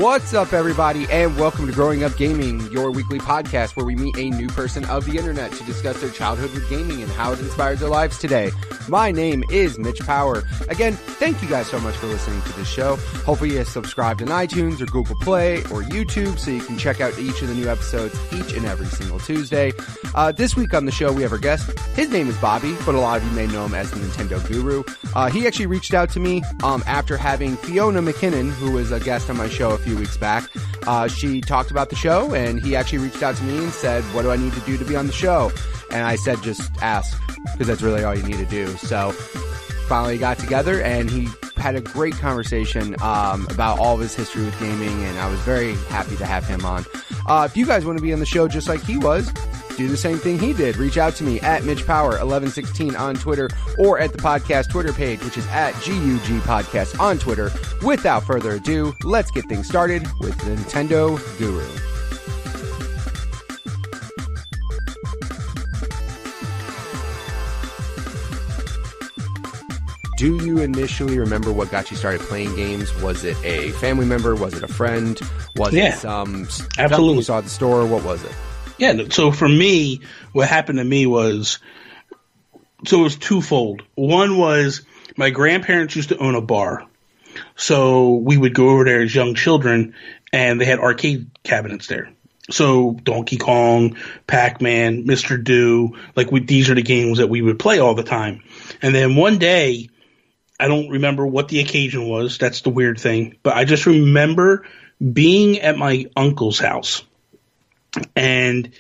What's up, everybody, and welcome to Growing Up Gaming, your weekly podcast where we meet a new person of the internet to discuss their childhood with gaming and how it inspired their lives today. My name is Mitch Power. Again, thank you guys so much for listening to this show. Hopefully you subscribed on iTunes or Google Play or YouTube so you can check out each of the new episodes each and every single Tuesday. This week on the show, we have our guest. His name is Bobby, but a lot of you may know him as the Nintendo Guru. He actually reached out to me after having Fiona McKinnon, who was a guest on my show a few weeks back. She talked about the show, and he actually reached out to me and said, what do I need to do to be on the show? And I said, just ask, because that's really all you need to do. So finally got together, and he had a great conversation about all of his history with gaming, and I was very happy to have him on. If you guys want to be on the show just like he was, do the same thing he did. Reach out to me at MitchPower1116 on Twitter or at the podcast Twitter page, which is at GUG Podcast on Twitter. Without further ado, let's get things started with the Nintendo Guru. Do you initially remember what got you started playing games? Was it a family member? Was it a friend? Was it some stuff you saw at the store? What was it? Yeah, so for me, what happened to me was, so it was twofold. One was my grandparents used to own a bar. So we would go over there as young children, and they had arcade cabinets there. So Donkey Kong, Pac-Man, Mr. Do, these are the games that we would play all the time. And then one day, I don't remember what the occasion was. That's the weird thing. But I just remember being at my uncle's house. And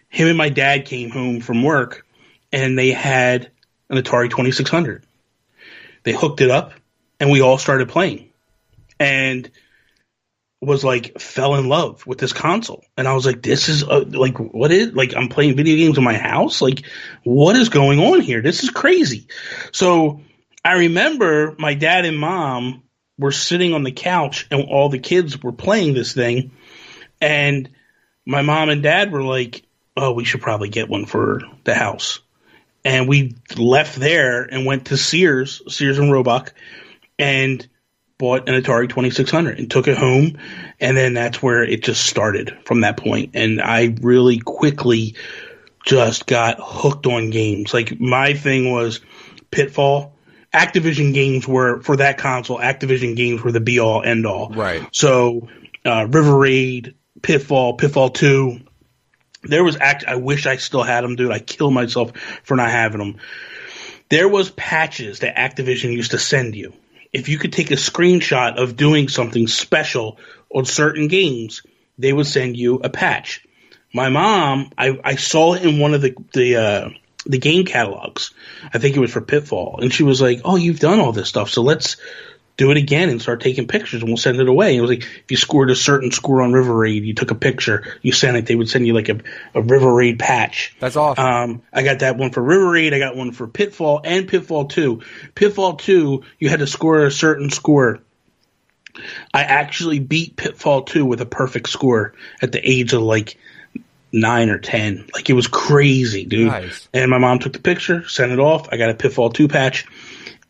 him and my dad came home from work, and they had an Atari 2600. They hooked it up, and we all started playing. And fell in love with this console. And I was like, this is, what is, I'm playing video games in my house? What is going on here? This is crazy. So I remember my dad and mom were sitting on the couch, and all the kids were playing this thing. And my mom and dad were like, oh, we should probably get one for the house. And we left there and went to Sears and Roebuck, and bought an Atari 2600 and took it home. And then that's where it just started from that point. And I really quickly just got hooked on games. My thing was Pitfall. Activision games were, for that console, Activision games were the be-all, end-all. Right. So River Raid, Pitfall 2. There was I wish I still had them, dude. I killed myself for not having them. There was patches that Activision used to send you. If you could take a screenshot of doing something special on certain games, they would send you a patch. My mom, I saw it in one of the game catalogs. I think it was for Pitfall, and she was like, "Oh, you've done all this stuff, so let's do it again and start taking pictures, and we'll send it away." And it was like, if you scored a certain score on River Raid, you took a picture, you sent it, they would send you a River Raid patch. That's awesome. I got that one for River Raid. I got one for Pitfall and Pitfall 2. Pitfall 2, you had to score a certain score. I actually beat Pitfall 2 with a perfect score at the age of 9 or 10. It was crazy, dude. Nice. And my mom took the picture, sent it off. I got a Pitfall 2 patch,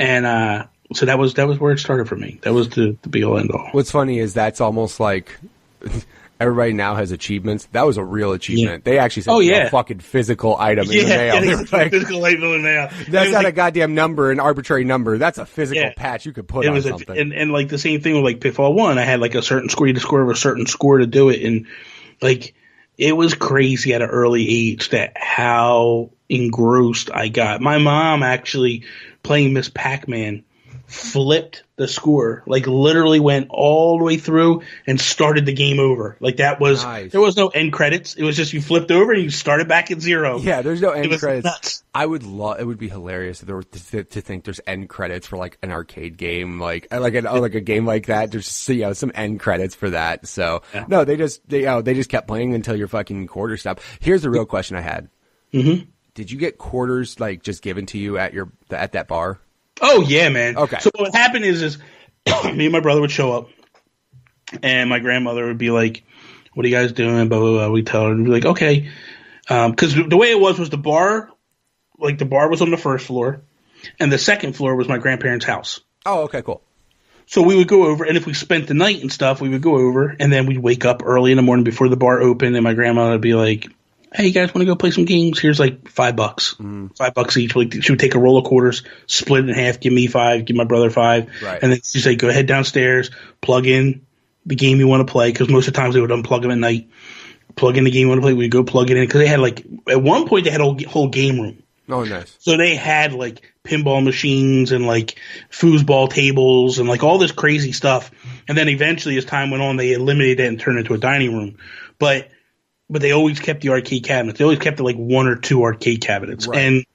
and so that was where it started for me. That was the be-all, end-all. What's funny is that's almost like everybody now has achievements. That was a real achievement. Yeah. They actually sent a fucking physical item in the mail. Yeah, physical item in the mail. That's not a goddamn number, an arbitrary number. That's a physical patch you could put on something. And the same thing with Pitfall 1. I had a certain score. You had to score a certain score to do it. And it was crazy at an early age that how engrossed I got. My mom actually, playing Miss Pac-Man, flipped the score, literally went all the way through and started the game over. That was nice. There was no end credits. It was just you flipped over and you started back at zero. Yeah, there's no end credits. Nuts. I would love. It would be hilarious if there were to think there's end credits for an arcade game, like a game like that. There's some end credits for that. So no, they just kept playing until your fucking quarter stopped. Here's the real question I had. Mm-hmm. Did you get quarters just given to you at that bar? Oh, yeah, man. Okay. So what happened is me and my brother would show up, and my grandmother would be like, what are you guys doing? Blah, blah, blah. We tell her, and be like, okay. Because the way it was the bar, the bar was on the first floor, and the second floor was my grandparents' house. Oh, okay, cool. So we would go over, and if we spent the night and stuff, we would go over, and then we'd wake up early in the morning before the bar opened, and my grandma would be like, "Hey, you guys want to go play some games? Here's like $5, $5 each." Like, she would take a roll of quarters, split it in half, give me 5, give my brother 5, Right. and then she'd say, "Go ahead downstairs, plug in the game you want to play," because most of the times they would unplug them at night. Plug in the game you want to play. We'd go plug it in because they had like at one point they had a whole game room. Oh, nice. So they had like pinball machines and like foosball tables and like all this crazy stuff. And then eventually, as time went on, they eliminated it and turned it into a dining room. But they always kept the arcade cabinets. They always kept like 1 or 2 arcade cabinets. Right. And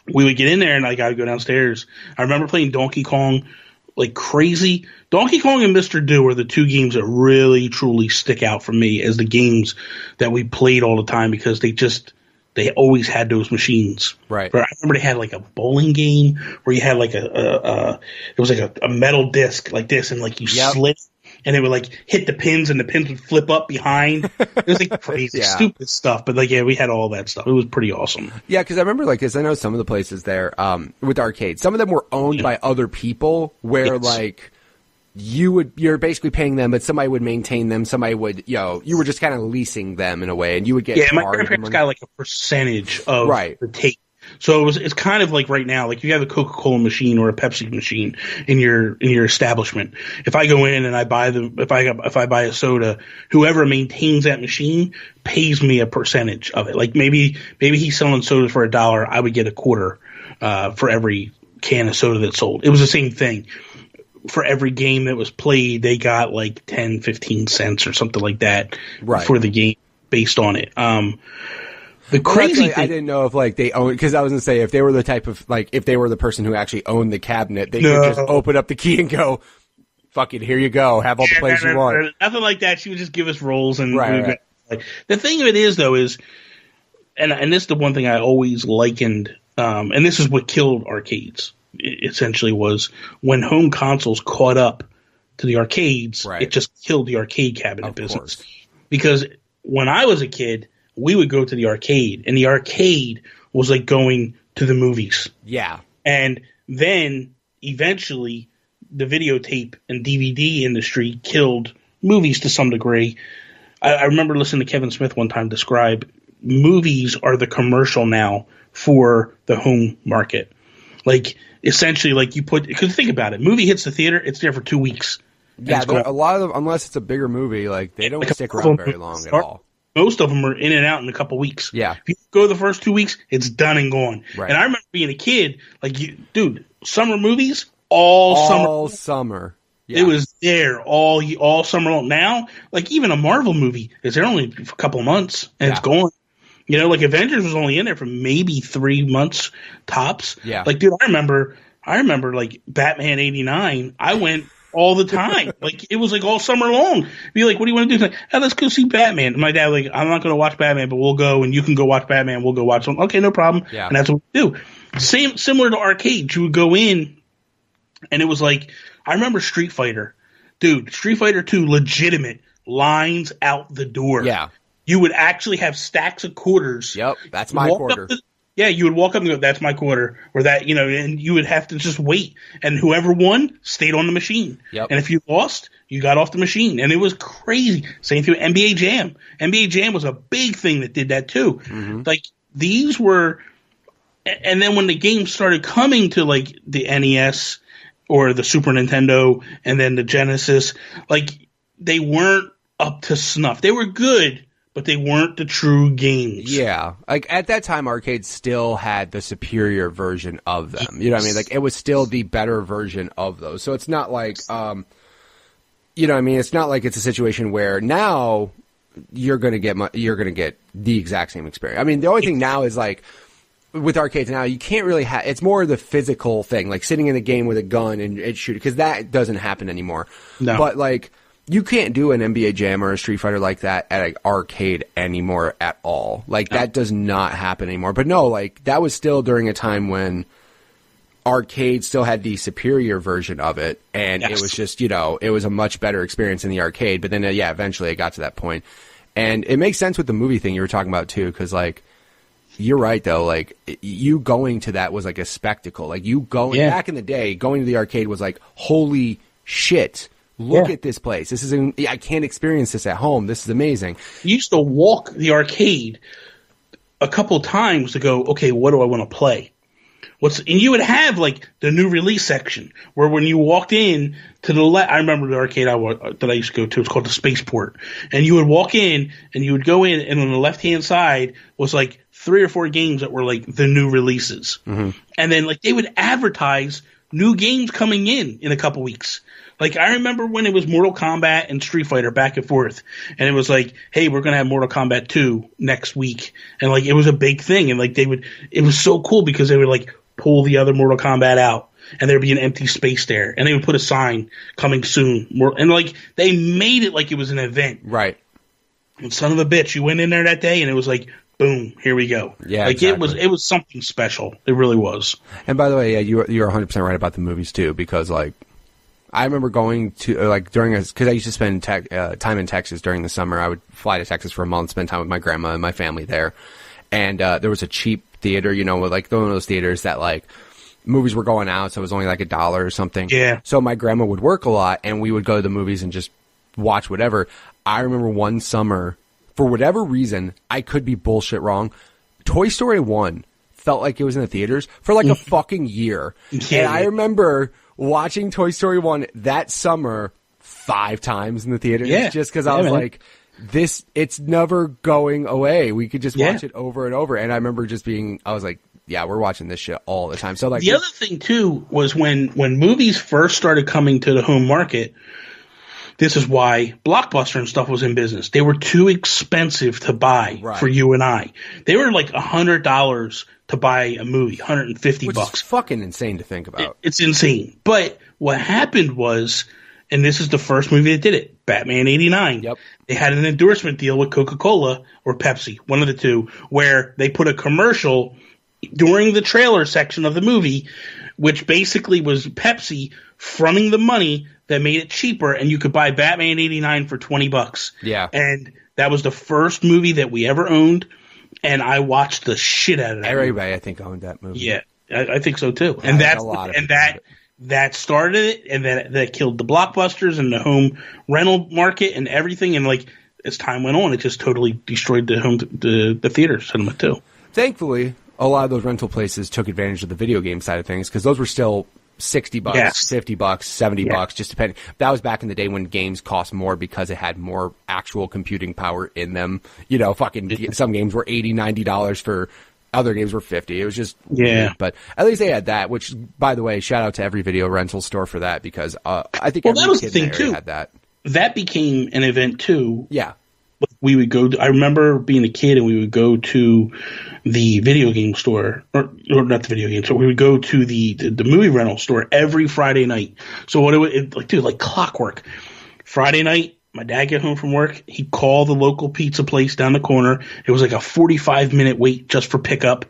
we would get in there and like I would go downstairs. I remember playing Donkey Kong like crazy. Donkey Kong and Mr. Do are the 2 games that really truly stick out for me as the games that we played all the time because they always had those machines. Right. But I remember they had like a bowling game where you had like it was like a metal disc like this, and like you slid, and it would like hit the pins, and the pins would flip up behind. It was like crazy, stupid stuff. But like, yeah, we had all that stuff. It was pretty awesome. Yeah, because I remember like, cause I know some of the places there with arcades, some of them were owned by other people, where like. You're basically paying them, but somebody would maintain them. Somebody would, you were just kind of leasing them in a way, and you would get. Yeah, my grandparents got like a percentage of the take. So it's kind of like right now, like you have a Coca-Cola machine or a Pepsi machine in your establishment. If I go in and I buy if I buy a soda, whoever maintains that machine pays me a percentage of it. Like maybe he's selling sodas for $1, I would get a quarter for every can of soda that's sold. It was the same thing. For every game that was played, they got like 10, 15 cents or something like that for the game based on it. The crazy thing, I didn't know if like they own, because I was going to say if they were the type of like if they were the person who actually owned the cabinet, they could just open up the key and go, "Fuck it, here you go, have all the plays you want." Nothing like that. She would just give us rolls and like, the thing of it is though is, and this is the one thing I always likened, and this is what killed arcades. Essentially was when home consoles caught up to the arcades, it just killed the arcade cabinet business. Because when I was a kid, we would go to the arcade, and the arcade was like going to the movies. Yeah. And then eventually the videotape and DVD industry killed movies to some degree. I remember listening to Kevin Smith one time describe movies are the commercial now for the home market. Like, essentially, like you put, because think about it, movie hits the theater, it's there for 2 weeks. Yeah, a lot of them, unless it's a bigger movie, like they don't stick around very long at all. Most of them are in and out in a couple weeks. Yeah. If you go the first 2 weeks, it's done and gone. Right. And I remember being a kid, like, summer movies, all summer. Yeah. It was there all summer long. Now, like, even a Marvel movie is there only for a couple of months, and it's gone. Like Avengers was only in there for maybe 3 months tops. Yeah. Like, dude, I remember like Batman '89. I went all the time. Like, it was like all summer long. Be like, what do you want to do? Like, hey, let's go see Batman. And my dad like, I'm not going to watch Batman, but we'll go, and you can go watch Batman. We'll go watch something. Okay, no problem. Yeah. And that's what we do. Similar to arcades, you would go in, and it was like, I remember Street Fighter. Dude, Street Fighter 2, legitimate lines out the door. Yeah. You would actually have stacks of quarters. Yep, that's my quarter. You would walk up and go, "That's my quarter," or that, and you would have to just wait. And whoever won stayed on the machine. Yep. And if you lost, you got off the machine. And it was crazy. Same thing with NBA Jam. NBA Jam was a big thing that did that too. Mm-hmm. Like, these were, and then when the games started coming to like the NES or the Super Nintendo and then the Genesis, like, they weren't up to snuff. They were good, but they weren't the true games. Yeah. Like, at that time, arcades still had the superior version of them. You know what I mean? Like, it was still the better version of those. So it's not like, you know what I mean? It's not like it's a situation where now you're going to get the exact same experience. I mean, the only thing now is, like, with arcades now, you can't really have, it's more the physical thing, like sitting in a game with a gun and shooting, because that doesn't happen anymore. No. But, like, you can't do an NBA Jam or a Street Fighter like that at an arcade anymore at all. Like, that does not happen anymore. But no, like, that was still during a time when arcade still had the superior version of it, and it was just, it was a much better experience in the arcade. But then, eventually it got to that point. And it makes sense with the movie thing you were talking about, too, because, like, you're right, though. Like, you going to that was like a spectacle. Like, you going back in the day, going to the arcade was like, holy shit, look at this place. I can't experience this at home. This is amazing. You used to walk the arcade a couple times to go, okay, what do I want to play? And you would have like the new release section where when you walked in to the left, I remember the arcade that I used to go to. It's called the Spaceport, and you would walk in and you would go in, and on the left hand side was like 3 or 4 games that were like the new releases, and then like they would advertise new games coming in a couple weeks. Like, I remember when it was Mortal Kombat and Street Fighter back and forth, and it was like, hey, we're going to have Mortal Kombat 2 next week. And, like, it was a big thing. And, like, it was so cool because they would, like, pull the other Mortal Kombat out, and there'd be an empty space there. And they would put a sign, coming soon. And, like, they made it like it was an event. Right. And son of a bitch, you went in there that day, and it was like, boom, here we go. Yeah, like exactly. It was something special. It really was. And by the way, yeah, you're 100% right about the movies, too, because, like, I remember going to, like, because I used to spend time in Texas during the summer. I would fly to Texas for a month, spend time with my grandma and my family there. And there was a cheap theater, you know, like one of those theaters that, like, movies were going out, so it was only like $1 or something. Yeah. So my grandma would work a lot, and we would go to the movies and just watch whatever. I remember one summer, for whatever reason, I could be bullshit wrong, Toy Story 1 felt like it was in the theaters for like a fucking year. Yeah. And I remember watching Toy Story 1 that summer 5 times in the theaters, just because I was like, it's never going away. We could just watch it over and over. And I remember I was like, yeah, we're watching this shit all the time. So like, the other thing too was when movies first started coming to the home market, this is why Blockbuster and stuff was in business. They were too expensive to buy for you and I. They were like $100 to buy a movie, $150. Which is fucking insane to think about. It's insane. But what happened was, and this is the first movie that did it, Batman 89. Yep. They had an endorsement deal with Coca-Cola or Pepsi, one of the two, where they put a commercial during the trailer section of the movie, which basically was Pepsi fronting the money that made it cheaper, and you could buy Batman 89 for $20. Yeah. And that was the first movie that we ever owned, and I watched the shit out of that. Everybody, I think, owned that movie. Yeah, I think so too. And that started it, and that killed the Blockbusters and the home rental market and everything. And like as time went on, it just totally destroyed the theater cinema too. Thankfully, a lot of those rental places took advantage of the video game side of things because those were still $60, $50, $70, just depending. That was back in the day when games cost more because it had more actual computing power in them. You know, some games were $80, $90 for other games were $50. It was just weird. But at least they had that, which, by the way, shout out to every video rental store for that because I think every kid in the area had that. That became an event too. Yeah. We would go. I remember being a kid, and we would go to the video game store, or not the video game store. We would go to the movie rental store every Friday night. So like clockwork. Friday night, my dad get home from work. He'd call the local pizza place down the corner. It was like a 45-minute wait just for pickup.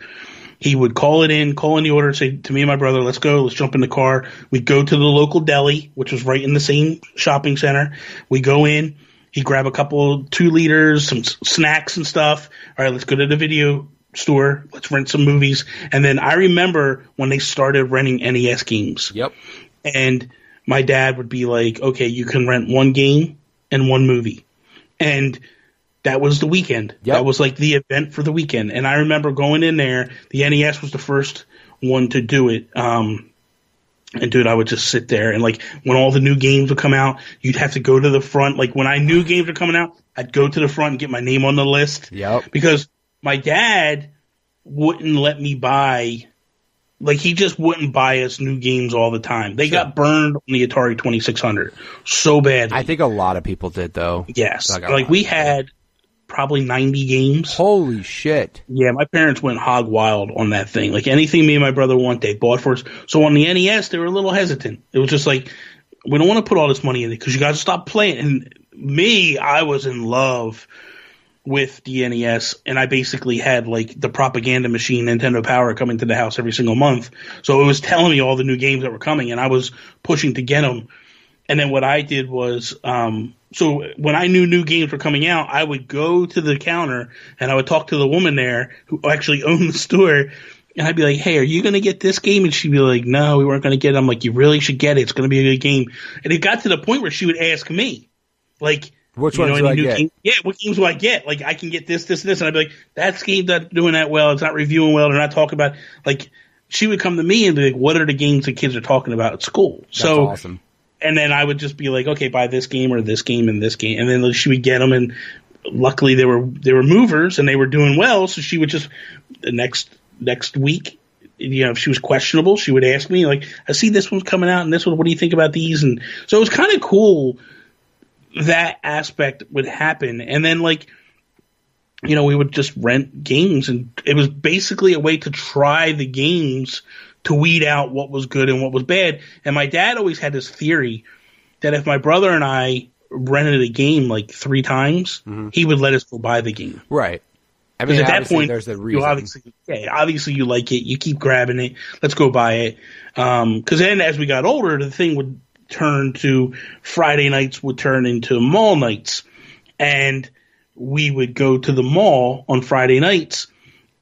He would call in the order, say to me and my brother, let's go, let's jump in the car. We'd go to the local deli, which was right in the same shopping center. We go in. He'd grab a couple 2 liters, some snacks and stuff. All right, let's go to the video store. Let's rent some movies. And then I remember when they started renting NES games. Yep. And my dad would be like, okay, you can rent 1 game and 1 movie. And that was the weekend. Yep. That was like the event for the weekend. And I remember going in there. The NES was the first one to do it. And dude, I would just sit there and like when all the new games would come out, you'd have to go to the front. Like when I knew games were coming out, I'd go to the front and get my name on the list. Yep. Because my dad wouldn't let me buy, like he just wouldn't buy us new games all the time. They got burned on the Atari 2600 so badly. I think a lot of people did though. Yes. Like we had probably 90 games. Holy shit. Yeah, my parents went hog wild on that thing. Like anything me and my brother want, they bought for us. So on the NES, they were a little hesitant. It was just like, we don't want to put all this money in it because you guys stop playing. And me, I was in love with the NES, and I basically had like the propaganda machine, Nintendo Power, coming to the house every single month. So it was telling me all the new games that were coming, and I was pushing to get them. And then what I did was, so when I knew new games were coming out, I would go to the counter and I would talk to the woman there who actually owned the store, And I'd be like, hey, are you going to get this game? And she'd be like, no, we weren't going to get it. I'm like, you really should get it. It's going to be a good game. And it got to the point where she would ask me, like, which ones do I get? Game? Yeah, what games do I get? Like, I can get this, this, and this. And I'd be like, that game's not doing that well. It's not reviewing well. They're not talking about, like, she would come to me and be like, what are the games the kids are talking about at school? That's awesome. And then I would just be like, okay, buy this game or this game and this game. And then she would get them. And luckily they were movers and they were doing well. So she would just, the next week, you know, if she was questionable, she would ask me, like, I see this one's coming out and this one, what do you think about these? And so it was kind of cool that aspect would happen. And then, like, you know, we would just rent games, and it was basically a way to try the games to weed out what was good and what was bad. And my dad always had this theory that if my brother and I rented a game like 3 times, he would let us go buy the game. Right. I mean, at that point, there's a reason. Obviously you like it. You keep grabbing it. Let's go buy it. Because then as we got older, the thing would turn to Friday nights would turn into mall nights. And we would go to the mall on Friday nights,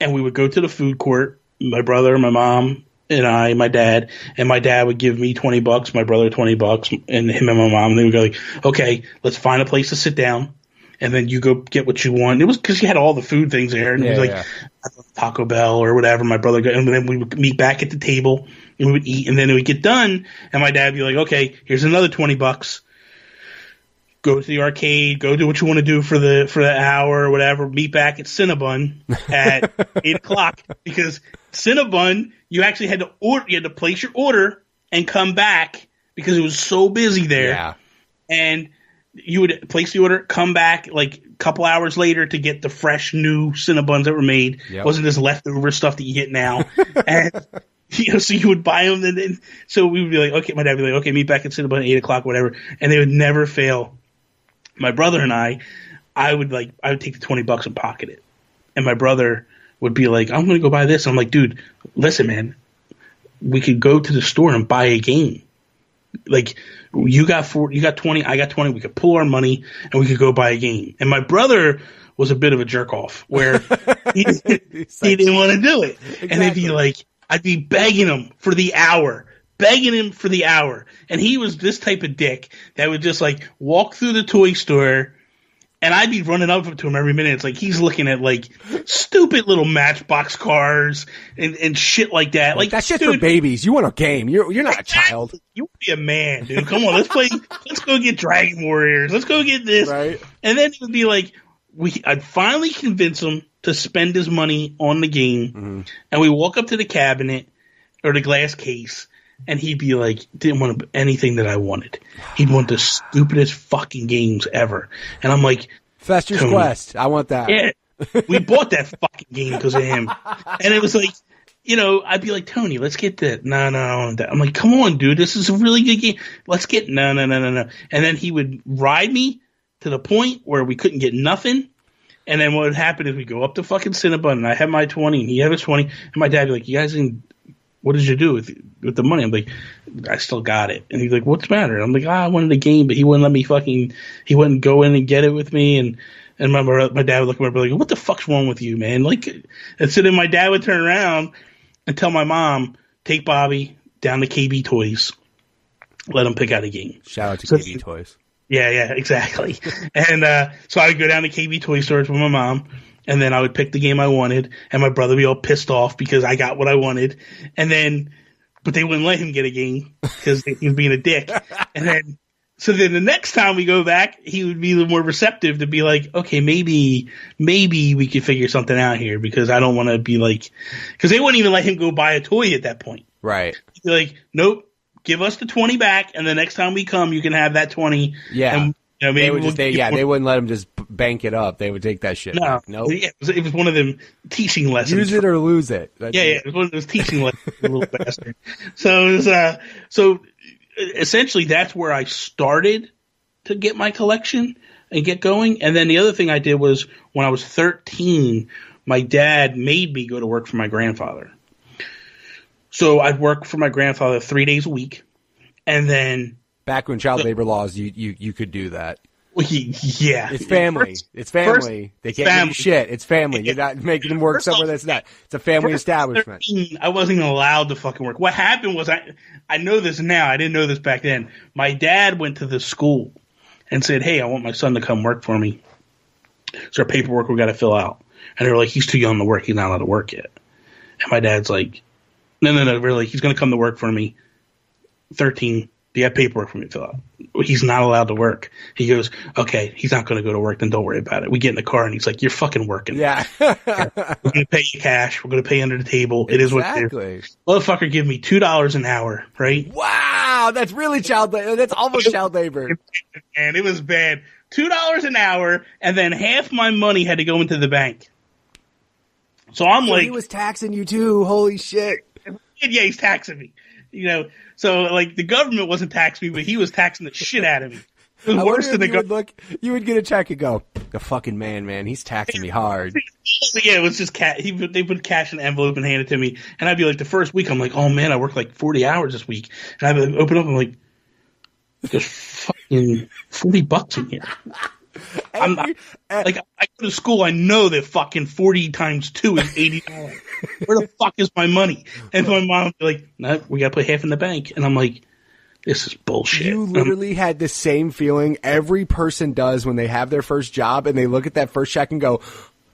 and we would go to the food court, my brother, my mom, and I, my dad would give me $20, my brother $20, and him and my mom. And they would go like, okay, let's find a place to sit down. And then you go get what you want. It was because you had all the food things there. And it was like Taco Bell or whatever. My brother, and then we would meet back at the table and we would eat. And then it would get done. And my dad would be like, okay, here's another $20. Go to the arcade. Go do what you want to do for the hour or whatever. Meet back at Cinnabon at 8:00 because Cinnabon, you actually had to order. You had to place your order and come back because it was so busy there. Yeah. And you would place the order, come back like a couple hours later to get the fresh new Cinnabons that were made. Yep. Wasn't this leftover stuff that you get now. And you know, so you would buy them, and then so we would be like, okay, my dad would be like, okay, meet back at Cinnabon at 8:00, whatever, and they would never fail. My brother and I would take the $20 and pocket it, and my brother would be like, I'm going to go buy this. And I'm like, dude, listen, man, we could go to the store and buy a game. Like, you got 20, I got 20. We could pull our money and we could go buy a game. And my brother was a bit of a jerk off where he didn't want to do it. Exactly. And it'd be like, I'd be begging him for the hour. And he was this type of dick that would just like walk through the toy store, and I'd be running up to him every minute. It's like he's looking at like stupid little Matchbox cars and shit like that. Like that shit's for babies. You want a game. You're not a child. You want to be a man, dude. Come on, let's play. Let's go get Dragon Warriors. Let's go get this. Right. And then it would be like I'd finally convince him to spend his money on the game, and we walk up to the cabinet or the glass case. And he'd be like, didn't want anything that I wanted. He'd want the stupidest fucking games ever. And I'm like, Fester's Quest. I want that. Yeah. We bought that fucking game because of him. And it was like, you know, I'd be like, Tony, let's get that. No, I don't want that. I'm like, come on, dude. This is a really good game. Let's get, no. And then he would ride me to the point where we couldn't get nothing. And then what would happen is we go up to fucking Cinnabon, and I have my 20, and he had his 20. And my dad would be like, you guys didn't. What did you do with the money? I'm like, I still got it. And he's like, what's the matter? I'm like, I wanted a game, but he wouldn't let me he wouldn't go in and get it with me. And my dad would look at me and be like, what the fuck's wrong with you, man? Like, and so then my dad would turn around and tell my mom, take Bobby down to KB Toys, let him pick out a game. Shout out to KB Toys. Yeah, exactly. And so I would go down to KB Toy Stores with my mom. And then I would pick the game I wanted, and my brother would be all pissed off because I got what I wanted. But they wouldn't let him get a game because he was being a dick. So then the next time we go back, he would be a little more receptive to be like, okay, maybe we could figure something out here because I don't want to be like, because they wouldn't even let him go buy a toy at that point. Right. He'd be like, nope, give us the 20 back, and the next time we come, you can have that 20. Yeah. And, you know, they wouldn't let him just bank it up. They would take that shit. No, nope. Yeah, it was one of them teaching lessons. Use it or lose it. It was one of those teaching lessons, little bastard. So it was, so essentially that's where I started to get my collection and get going. And then the other thing I did was when I was 13, my dad made me go to work for my grandfather. So I'd work for my grandfather 3 days a week, and then. Back when child labor laws, you could do that. Yeah. It's family. It's family. They can't give you shit. It's family. You're not making them work somewhere that's not. It's a family establishment. 13, I wasn't even allowed to fucking work. What happened was I know this now. I didn't know this back then. My dad went to the school and said, "Hey, I want my son to come work for me. It's our paperwork we got to fill out." And they were like, "He's too young to work. He's not allowed to work yet." And my dad's like, No, really. He's going to come to work for me. 13. Do you have paperwork for me to fill out? He's not allowed to work. He goes, okay, he's not going to go to work, then don't worry about it. We get in the car, and he's like, you're fucking working. Yeah. We're going to pay you cash. We're going to pay you under the table. It is what it is. Motherfucker give me $2 an hour, right? Wow, that's really child labor. That's almost child labor. And it was bad. $2 an hour, and then half my money had to go into the bank. So I'm like... he was taxing you, too. Holy shit. Yeah, he's taxing me. You know, so like the government wasn't taxing me, but he was taxing the shit out of me. It was worse than the government. You would get a check and go, the fucking man, he's taxing me hard. Yeah, it was just they put cash in an envelope and hand it to me, and I'd be like, the first week, I'm like, oh man, I worked like 40 hours this week, and I'd open up, I'm like, there's fucking $40 in here. I go to school, I know that fucking 40 times 2 is $80. Where the fuck is my money? And my mom would be like, no, we got to put half in the bank. And I'm like, this is bullshit. You literally had the same feeling every person does when they have their first job and they look at that first check and go,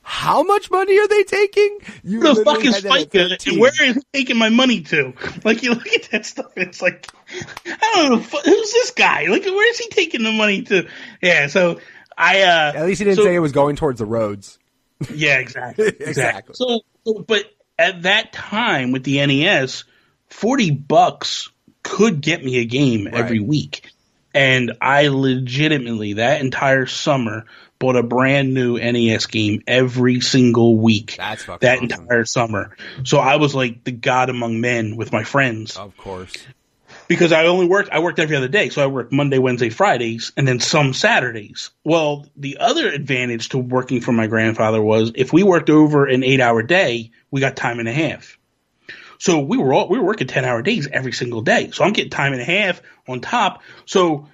how much money are they taking? You the fuck is FICA, and where is he taking my money to? Like, you look at that stuff, and it's like, I don't know, who's this guy? Like, where is he taking the money to? Yeah, so... at least he didn't say it was going towards the roads. Yeah, exactly. So, but at that time with the NES, $40 could get me a game every week. And I legitimately, that entire summer, bought a brand new NES game every single week. That's fucking that awesome. Entire summer. So I was like the god among men with my friends. Of course. Because I worked every other day. So I worked Monday, Wednesday, Fridays, and then some Saturdays. Well, the other advantage to working for my grandfather was if we worked over an 8-hour day, we got time and a half. So we were working 10-hour days every single day. So I'm getting time and a half on top. So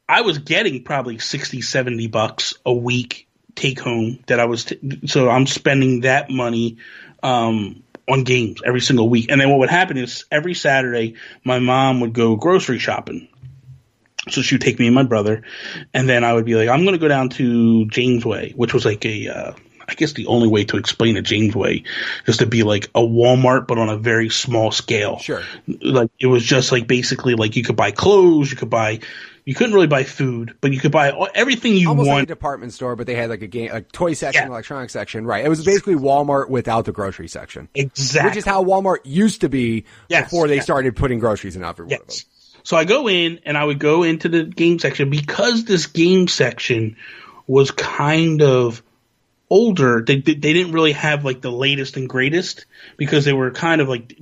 I was getting probably $60-$70 a week take home that I was so I'm spending that money on games every single week. And then what would happen is every Saturday, my mom would go grocery shopping. So she would take me and my brother, and then I would be like, I'm going to go down to Jamesway, which was like I guess the only way to explain a Jamesway is to be like a Walmart, but on a very small scale. Sure. Like it was just like basically like you could buy clothes, you couldn't really buy food, but you could buy everything you almost want. Like a department store, but they had like a toy section, electronic section. Right. It was basically Walmart without the grocery section. Exactly. Which is how Walmart used to be before they started putting groceries in every one of them. So I go in and I would go into the game section because this game section was kind of older. They didn't really have like the latest and greatest because they were kind of like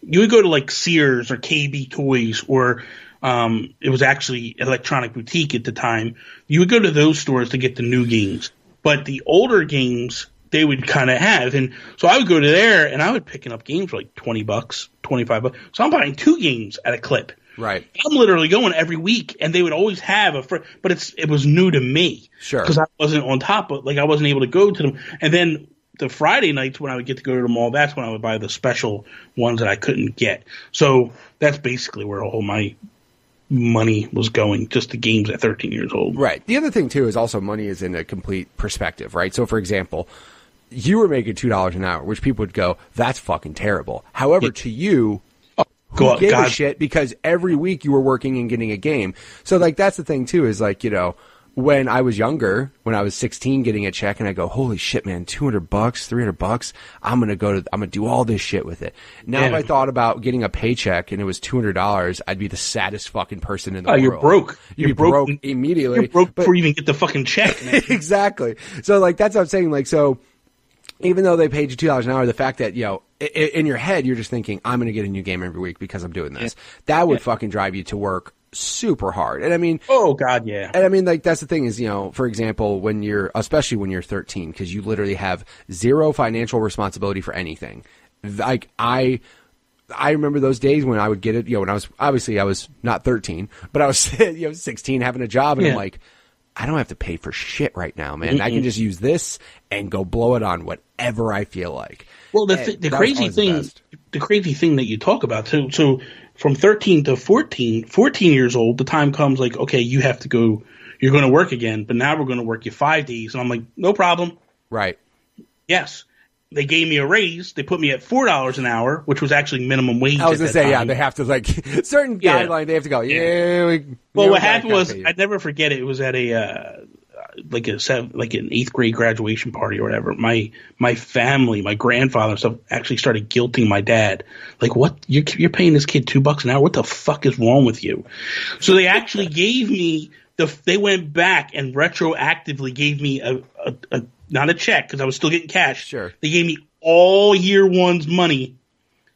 you would go to like Sears or KB Toys or it was actually Electronic Boutique at the time. You would go to those stores to get the new games, but the older games they would kind of have. And so I would go to there and I would picking up games for like $20, $25. So I'm buying 2 games at a clip. Right. I'm literally going every week, and they would always have but it was new to me. Sure. Because I wasn't on top of, like, I wasn't able to go to them. And then the Friday nights when I would get to go to the mall, that's when I would buy the special ones that I couldn't get. So that's basically where all my money was going, just the games at 13 years old. Right. The other thing, too, is also money is in a complete perspective, right? So, for example, you were making $2 an hour, which people would go, that's fucking terrible. However, to you, who gave a shit because every week you were working and getting a game. So, like, that's the thing, too, is like, you know, when I was younger, when I was 16 getting a check and I go, holy shit, man, $200, $300, I'm going to do all this shit with it. Now, if I thought about getting a paycheck and it was $200, I'd be the saddest fucking person in the world. You're broke. You'd be broke immediately. You're broke before you even get the fucking check, man. Exactly. So, like, that's what I'm saying. Like, so even though they paid you $2 an hour, the fact that, you know, in your head, you're just thinking, I'm going to get a new game every week because I'm doing this. That would fucking drive you to work super hard. And I mean, oh God, yeah. And I mean, like, that's the thing is, you know, for example, especially when you're 13, because you literally have zero financial responsibility for anything. Like, I remember those days when I would get it, you know, when I was not 13, but I was, 16 having a job, and I'm like, I don't have to pay for shit right now, man. I can just use this and go blow it on whatever I feel like. Well, the crazy thing that you talk about, so from 13 to 14 years old, the time comes like, okay, you have to go, you're going to work again, but now we're going to work you 5 days. And I'm like, no problem. Right. Yes. They gave me a raise. They put me at $4 an hour, which was actually minimum wage. I was going to say, they have to certain guideline. They have to go. Well, what happened was, I'd never forget it. It was at an 8th grade graduation party or whatever. My family, my grandfather and stuff actually started guilting my dad. Like, what? You're paying this kid $2 an hour? What the fuck is wrong with you? So they actually gave me they went back and retroactively gave me a not a check because I was still getting cash. Sure. They gave me all year one's money.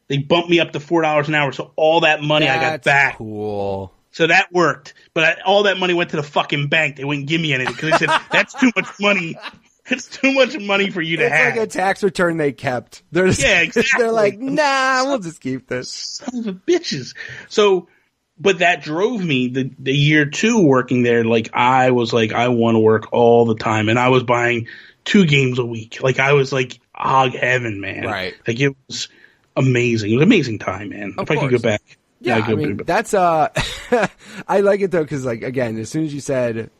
They bumped me up to $4 an hour. So all that money I got back. Cool. So that worked. But all that money went to the fucking bank. They wouldn't give me anything because they said, that's too much money. It's too much money for you to have. It's like a tax return they kept. They're just, exactly. They're like, nah, we'll just keep this. Sons of bitches. So, but that drove me the year 2 working there. Like, I was like, I want to work all the time. And I was buying 2 games a week. Like, I was like hog heaven, man. Right. Like, it was amazing. It was an amazing time, man. Of if course. I could go back. Yeah, I mean, that's, I like it though, because like, again, as soon as you said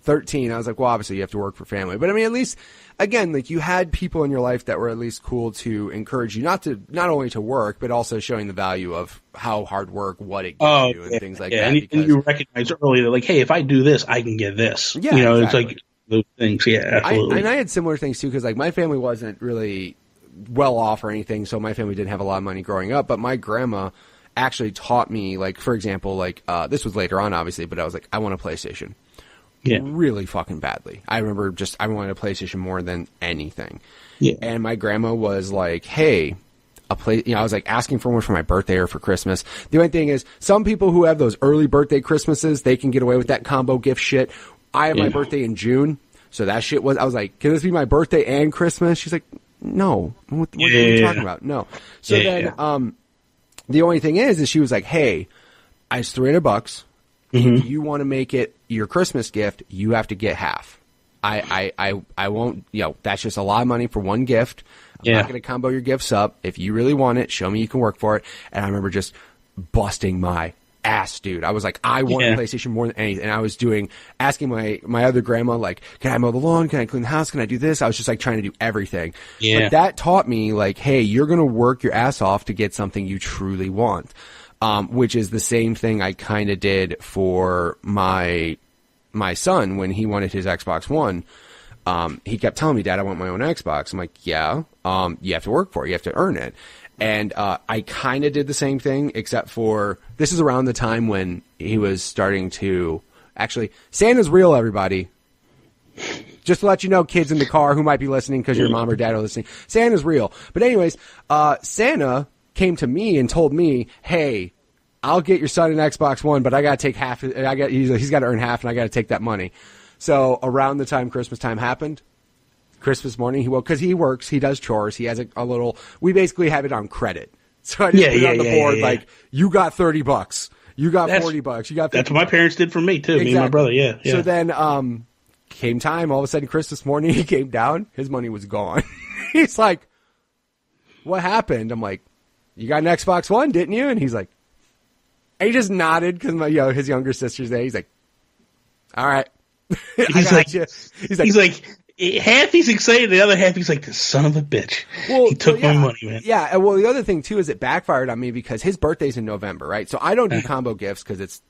13, I was like, well, obviously you have to work for family. But I mean, at least, again, like you had people in your life that were at least cool to encourage you not only to work, but also showing the value of how hard work, what it gives you and things like that. And you recognize early that like, hey, if I do this, I can get this. Yeah, exactly. It's like those things. Yeah, absolutely. And I had similar things too, because like my family wasn't really well off or anything. So my family didn't have a lot of money growing up, but my grandma actually taught me, like, for example, like, this was later on, obviously, but I was like, I want a PlayStation. Yeah. Really fucking badly. I remember I wanted a PlayStation more than anything. Yeah. And my grandma was like, hey, I was like asking for one for my birthday or for Christmas. The only thing is, some people who have those early birthday Christmases, they can get away with that combo gift shit. I have my birthday in June, so that shit I was like, can this be my birthday and Christmas? She's like, no. What are you talking about? No. So the only thing is she was like, hey, it's $300. If you want to make it your Christmas gift, you have to get half. I won't, that's just a lot of money for one gift. I'm not going to combo your gifts up. If you really want it, show me you can work for it. And I remember just busting my ass, dude. I was like, I want a PlayStation more than anything. And I was asking my other grandma, like, can I mow the lawn? Can I clean the house? Can I do this? I was just like trying to do everything. Yeah. But that taught me like, hey, you're going to work your ass off to get something you truly want. Which is the same thing I kind of did for my son when he wanted his Xbox One. He kept telling me, Dad, I want my own Xbox. I'm like, yeah, you have to work for it. You have to earn it. And I kind of did the same thing, except for this is around the time when he was starting to actually, Santa's real, everybody. Just to let you know, kids in the car who might be listening because your mom or dad are listening, Santa's real. But anyways, Santa came to me and told me, hey, I'll get your son an Xbox One, but I got to take half. He's got to earn half, and I got to take that money. So around the time Christmas time happened, Christmas morning, he woke, because he works, he does chores, he has a little, we basically have it on credit. So I just put it on the board, like, you got $30, you got $40, you got $50. That's what my parents did for me, too, me and my brother, yeah. So then, came time, all of a sudden Christmas morning, he came down, his money was gone. He's like, what happened? I'm like, you got an Xbox One, didn't you? And he's like, and he just nodded, because his younger sister's there, he's like, all right. He's like, half he's excited, the other half he's like, the son of a bitch. Well, he took my money, man. Yeah, and well, the other thing too is it backfired on me because his birthday's in November, right? So I don't do combo gifts because it's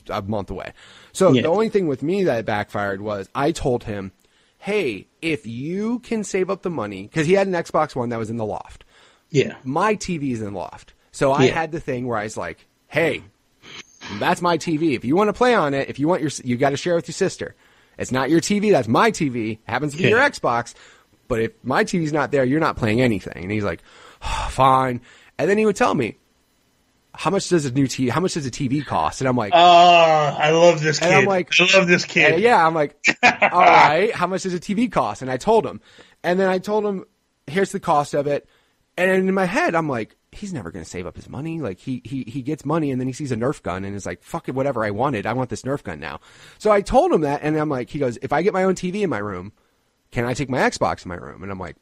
a month away. So the only thing with me that backfired was I told him, hey, if you can save up the money, because he had an Xbox One that was in the loft. Yeah. My TV's in the loft. So I had the thing where I was like, hey, that's my TV. If you want to play on it, if you want you got to share with your sister. It's not your TV. That's my TV. It happens to be your Xbox. But if my TV's not there, you're not playing anything. And he's like, oh, fine. And then he would tell me, how much does a TV cost? And I'm like, oh, I love this kid. And I'm like, I love this kid. Yeah. I'm like, all right. How much does a TV cost? And I told him. And then I told him, here's the cost of it. And in my head, I'm like, he's never going to save up his money. Like he gets money and then he sees a Nerf gun and is like, fuck it, whatever I wanted. I want this Nerf gun now. So I told him that, and I'm like, he goes, if I get my own TV in my room, can I take my Xbox in my room? And I'm like,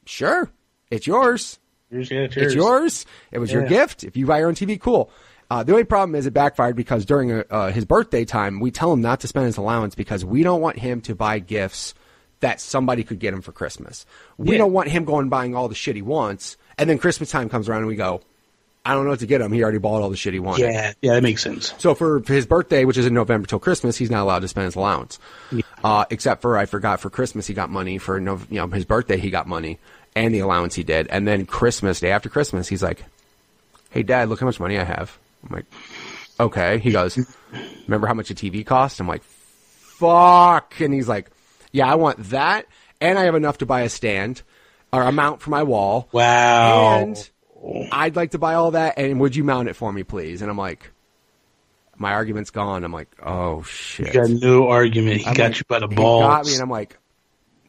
sure, it's yours. It's yours. It was your gift. If you buy your own TV, cool. The only problem is it backfired because during his birthday time, we tell him not to spend his allowance because we don't want him to buy gifts that somebody could get him for Christmas. We don't want him going and buying all the shit he wants, and then Christmas time comes around and we go, I don't know what to get him. He already bought all the shit he wanted. Yeah, that makes sense. So for his birthday, which is in November till Christmas, he's not allowed to spend his allowance. Except for, I forgot, for Christmas he got money. For his birthday he got money and the allowance he did. And then Christmas, day after Christmas, he's like, hey, Dad, look how much money I have. I'm like, okay. He goes, remember how much a TV cost? I'm like, fuck. And he's like, yeah, I want that. And I have enough to buy a stand or a mount for my wall. Wow. And I'd like to buy all that. And would you mount it for me, please? And I'm like, my argument's gone. I'm like, oh, shit. You got no argument. He got you by the balls. He got me. And I'm like,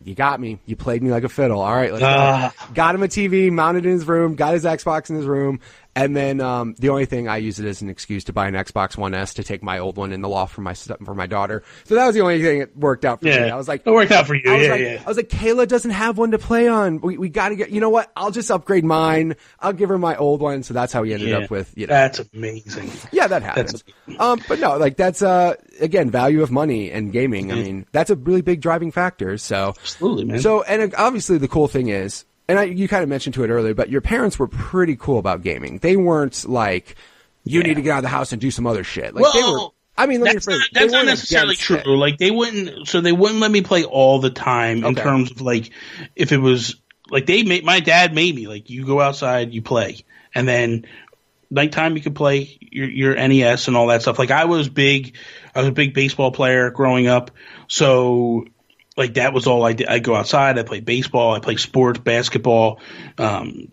you got me. You played me like a fiddle. All right, let's go. Got him a TV, mounted in his room, got his Xbox in his room. And then the only thing, I use it as an excuse to buy an Xbox One S to take my old one in the loft for my daughter. So that was the only thing that worked out for me. I was like, it worked out for you. I was like, Kayla doesn't have one to play on. We got to get. You know what? I'll just upgrade mine. I'll give her my old one. So that's how we ended up with. That's amazing. Yeah, that happens. But no, like that's again, value of money and gaming. I mean, that's a really big driving factor. So absolutely, man. So and obviously the cool thing is. And you kind of mentioned to it earlier, but your parents were pretty cool about gaming. They weren't like, you need to get out of the house and do some other shit. Like they were. I mean, that's not necessarily true. It. Like they wouldn't let me play all the time in terms of like if it was like my dad made me like you go outside, you play, and then nighttime you could play your NES and all that stuff. Like I was a big baseball player growing up, so. Like that was all I did. I'd go outside. I played baseball. I played sports, basketball,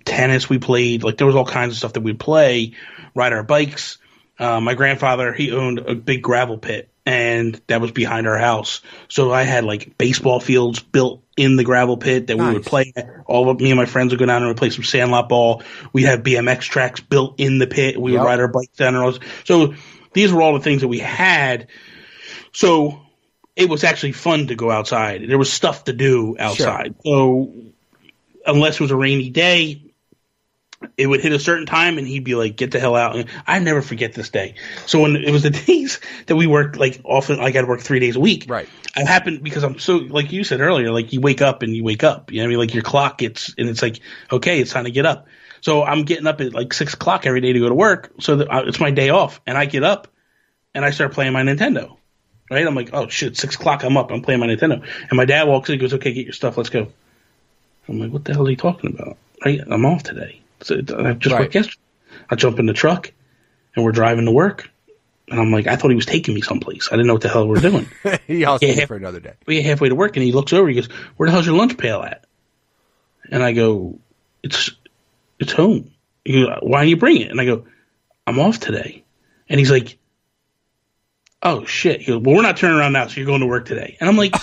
tennis. We played like there was all kinds of stuff that we'd play. Ride our bikes. My grandfather he owned a big gravel pit, and that was behind our house. So I had like baseball fields built in the gravel pit that we would play. All of me and my friends would go down and we'd play some sandlot ball. We'd have BMX tracks built in the pit. We would ride our bikes down the roads. So these were all the things that we had. So. It was actually fun to go outside. There was stuff to do outside. Sure. So unless it was a rainy day, it would hit a certain time and he'd be like, get the hell out. And I never forget this day. So when it was the days that we worked, like often, like I'd work 3 days a week. Right. It happened because I'm so, like you said earlier, like you wake up and you wake up. You know what I mean? Like your clock gets, and it's like, okay, it's time to get up. So I'm getting up at like 6 o'clock every day to go to work. So that it's my day off. And I get up and I start playing my Nintendo. Right? I'm like, oh, shit, 6 o'clock, I'm up. I'm playing my Nintendo. And my dad walks in and goes, okay, get your stuff. Let's go. I'm like, what the hell are you talking about? Right? I'm off today. So I just worked yesterday. I jump in the truck, and we're driving to work. And I'm like, I thought he was taking me someplace. I didn't know what the hell we're doing. He also for another day. We get halfway to work, and he looks over. He goes, where the hell's your lunch pail at? And I go, it's home. He goes, why don't you bring it? And I go, I'm off today. And he's like, oh, shit. He goes, well, we're not turning around now, so you're going to work today. And I'm like,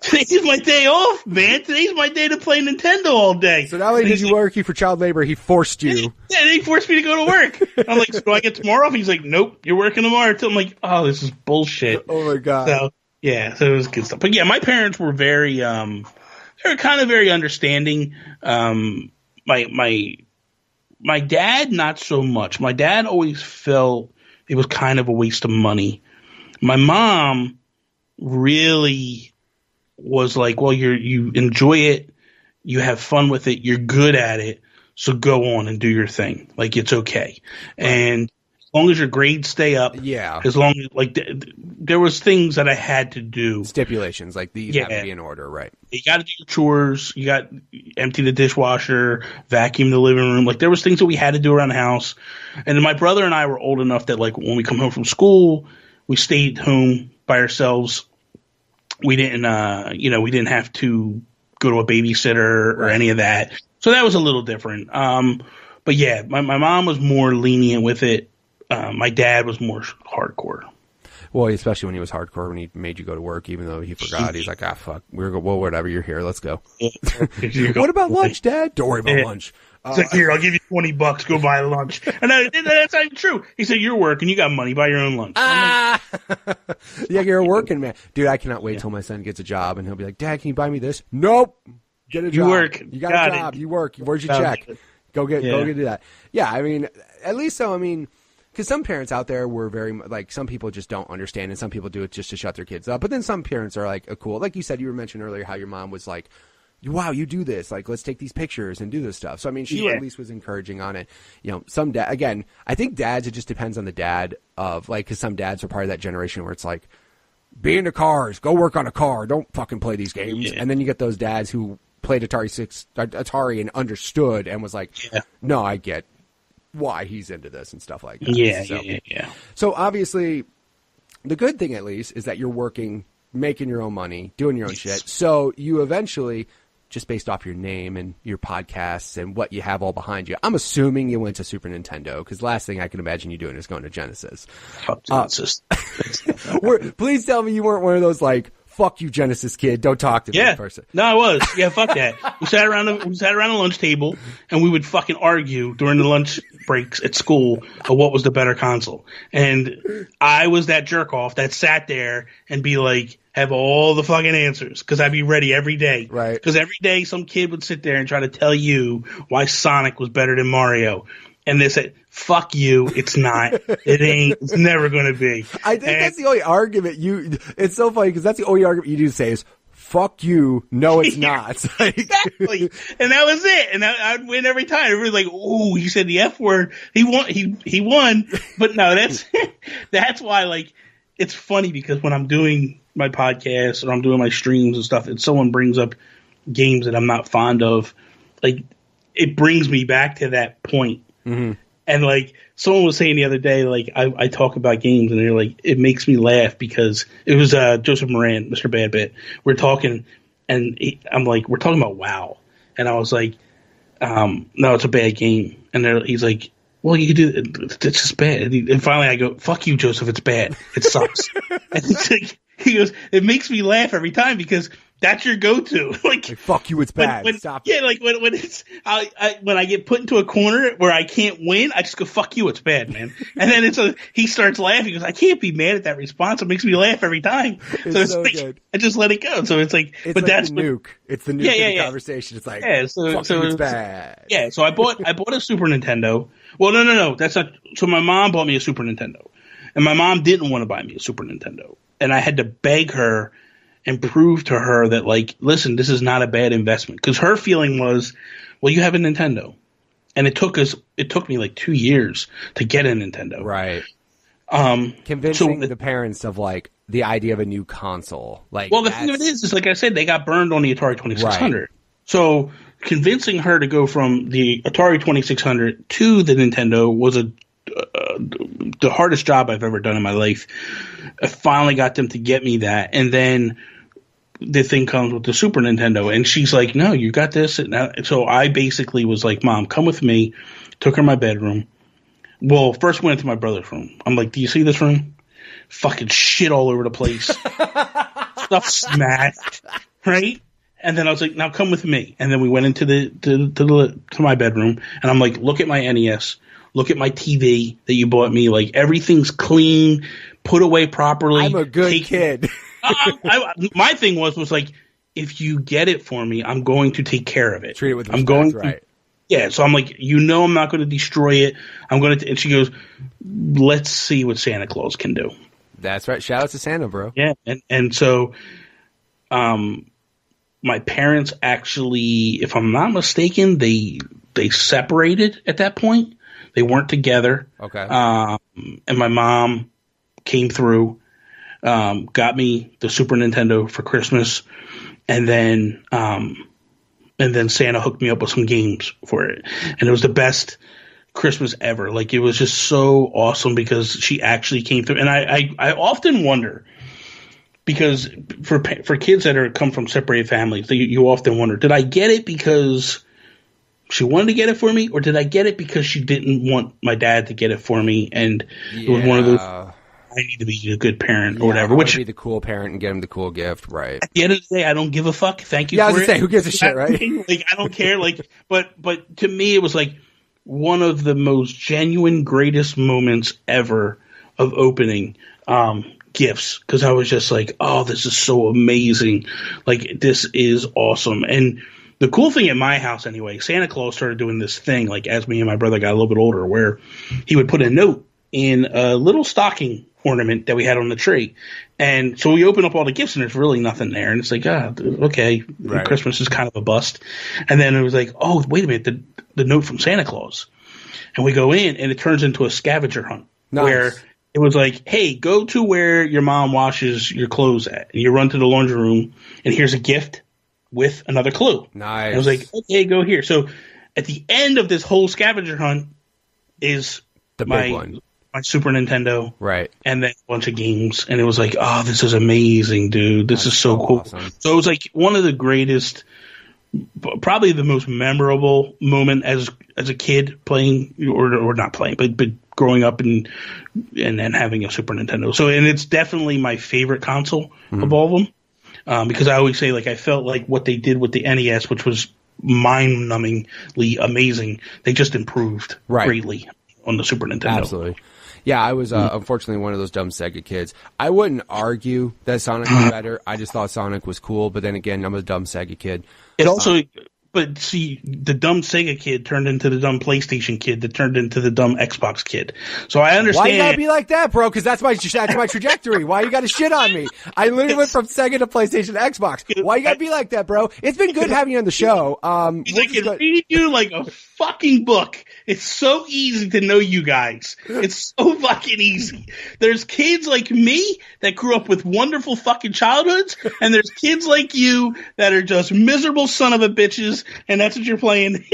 today's my day off, man. Today's my day to play Nintendo all day. So not only did you work you for child labor, he forced you. Yeah, he forced me to go to work. I'm like, so do I get tomorrow off? He's like, nope, you're working tomorrow. I'm like, oh, this is bullshit. Oh, my God. So, yeah, so it was good stuff. But, yeah, my parents were very they were kind of very understanding. My dad, not so much. My dad always felt it was kind of a waste of money. My mom really was like, well, you enjoy it, you have fun with it, you're good at it, so go on and do your thing. Like, it's okay. Right. And as long as your grades stay up, as long as, like, there was things that I had to do. Stipulations, like these have to be in order, right? You got to do your chores, you got empty the dishwasher, vacuum the living room. Like, there was things that we had to do around the house. And then my brother and I were old enough that, like, when we come home from school, we stayed home by ourselves. We didn't, we didn't have to go to a babysitter or any of that. So that was a little different. But yeah, my mom was more lenient with it. My dad was more hardcore. Well, especially when he was hardcore, when he made you go to work, even though he forgot. He's like, fuck, well, whatever, you're here, let's go. What about lunch, Dad? Don't worry about lunch. It's like, here, I'll give you $20, go buy lunch. And that's not even true. He said, you're working, you got money, buy your own lunch. Yeah, you're a working man. Dude, I cannot wait till my son gets a job and he'll be like, Dad, can you buy me this? Nope. Get a job. You work. You got a job. You work. Where's your check? Go get that. Yeah, I mean, at least so, I mean, because some parents out there were very, like, some people just don't understand, and some people do it just to shut their kids up. But then some parents are like, cool. Like you said, you were mentioning earlier how your mom was like, wow, you do this. Like, let's take these pictures and do this stuff. So, I mean, she at least was encouraging on it. You know, some again, I think dads, it just depends on the dad of, like, because some dads are part of that generation where it's like, be into cars, go work on a car, don't fucking play these games. And then you get those dads who played Atari and understood and was like, no, I get why he's into this and stuff like that. Yeah. So obviously, the good thing at least is that you're working, making your own money, doing your own shit. So you eventually, just based off your name and your podcasts and what you have all behind you, I'm assuming you went to Super Nintendo, because the last thing I can imagine you doing is going to Genesis. Fuck Genesis. Please tell me you weren't one of those, like, fuck you, Genesis kid, don't talk to me in person. No, I was. Yeah, fuck that. We sat around the lunch table, and we would fucking argue during the lunch breaks at school of what was the better console. And I was that jerk off that sat there and be like, have all the fucking answers, because I'd be ready every day. Right. Because every day some kid would sit there and try to tell you why Sonic was better than Mario. And they said, fuck you, it's not. It ain't. It's never going to be. I think that's the only argument it's so funny, because that's the only argument you do say is, fuck you, no it's not. Exactly. And that was it. And I'd win every time. Everybody's like, ooh, he said the F word. He won. But no, that's why, like, it's funny, because when I'm doing my podcast or I'm doing my streams and stuff, and someone brings up games that I'm not fond of, like, it brings me back to that point. Mm-hmm. And, like, someone was saying the other day, like, I talk about games, and they're like, it makes me laugh, because it was Joseph Moran, Mr. Badbit. We're talking, and I'm like, we're talking about WoW. And I was like, no, it's a bad game. And he's like, well, you can do it. It's just bad. And finally I go, fuck you, Joseph, it's bad. It sucks. And he's like, he goes, it makes me laugh every time, because that's your go-to. Like, fuck you, it's bad. Stop. Yeah, like when it's when I get put into a corner where I can't win, I just go, fuck you, it's bad, man. And then he starts laughing, because I can't be mad at that response. It makes me laugh every time. It's so like, good. I just let it go. So it's like, it's but like that's the nuke. It's the nuke in the conversation. It's like, fuck you, it's bad. Yeah, so I bought a Super Nintendo. Well, no, that's not. So my mom bought me a Super Nintendo, and my mom didn't want to buy me a Super Nintendo, and I had to beg her and prove to her that, like, listen, this is not a bad investment. Because her feeling was, well, you have a Nintendo. And it took me like 2 years to get a Nintendo. Right. Convincing the parents of, like, the idea of a new console. Like, well, the thing of it is like I said, they got burned on the Atari 2600. Right. So convincing her to go from the Atari 2600 to the Nintendo was the hardest job I've ever done in my life. I finally got them to get me that, and then the thing comes with the Super Nintendo, and she's like, no, you got this. And so I basically was like, Mom, come with me. Took her in my bedroom. Well, first went into my brother's room. I'm like, do you see this room? Fucking shit all over the place. Stuff smashed, right? And then I was like, now come with me. And then we went into to my bedroom, and I'm like, look at my NES. Look at my TV that you bought me. Like, everything's clean, put away properly. I'm a good kid. My thing was like, if you get it for me, I'm going to take care of it. Treat it with respect, right? Yeah, so I'm like, I'm not going to destroy it. I'm going to, and she goes, let's see what Santa Claus can do. That's right. Shout out to Santa, bro. Yeah, and so, my parents actually, if I'm not mistaken, they separated at that point. They weren't together. Okay. And my mom came through, got me the Super Nintendo for Christmas, and then Santa hooked me up with some games for it, and it was the best Christmas ever. Like, it was just so awesome, because she actually came through. And I often wonder, because for kids that come from separated families, you often wonder, did I get it because she wanted to get it for me, or did I get it because she didn't want my dad to get it for me? And it was one of those. I need to be a good parent or whatever. I Which be the cool parent and get him the cool gift, right? At the end of the day, I don't give a fuck. Thank you. Yeah, I was for gonna it. say, who gives a shit, right? Like, I don't care. Like, but to me, it was like one of the most genuine, greatest moments ever of opening gifts, because I was just like, oh, this is so amazing. Like, this is awesome. And the cool thing at my house, anyway, Santa Claus started doing this thing, like, as me and my brother got a little bit older, where he would put a note in a little stocking ornament that we had on the tree. And so we open up all the gifts and there's really nothing there. And it's like, okay, right. Christmas is kind of a bust. And then it was like, oh, wait a minute, the note from Santa Claus. And we go in and it turns into a scavenger hunt. Nice. Where it was like, hey, go to where your mom washes your clothes at. And you run to the laundry room and here's a gift with another clue. Nice. And I was like, okay, go here. So at the end of this whole scavenger hunt is the big one. My Super Nintendo, right, and then a bunch of games, and it was like, oh, this is amazing, dude. This is so cool. Awesome. So it was like one of the greatest, probably the most memorable moment as a kid playing, or not playing, but growing up and having a Super Nintendo. So, and it's definitely my favorite console of all of them, because I always say, like, I felt like what they did with the NES, which was mind-numbingly amazing, they just improved greatly on the Super Nintendo. Absolutely. Yeah, I was unfortunately one of those dumb Sega kids. I wouldn't argue that Sonic was better. I just thought Sonic was cool, but then again, I'm a dumb Sega kid. It also, but see, the dumb Sega kid turned into the dumb PlayStation kid that turned into the dumb Xbox kid. So I understand. Why you gotta be like that, bro? Because that's my trajectory. Why you gotta shit on me? I literally went from Sega to PlayStation to Xbox. Why you gotta be like that, bro? It's been good having you on the show. I can read you like a fucking book. It's so easy to know you guys. It's so fucking easy. There's kids like me that grew up with wonderful fucking childhoods, and there's kids like you that are just miserable son of a bitches, and that's what you're playing.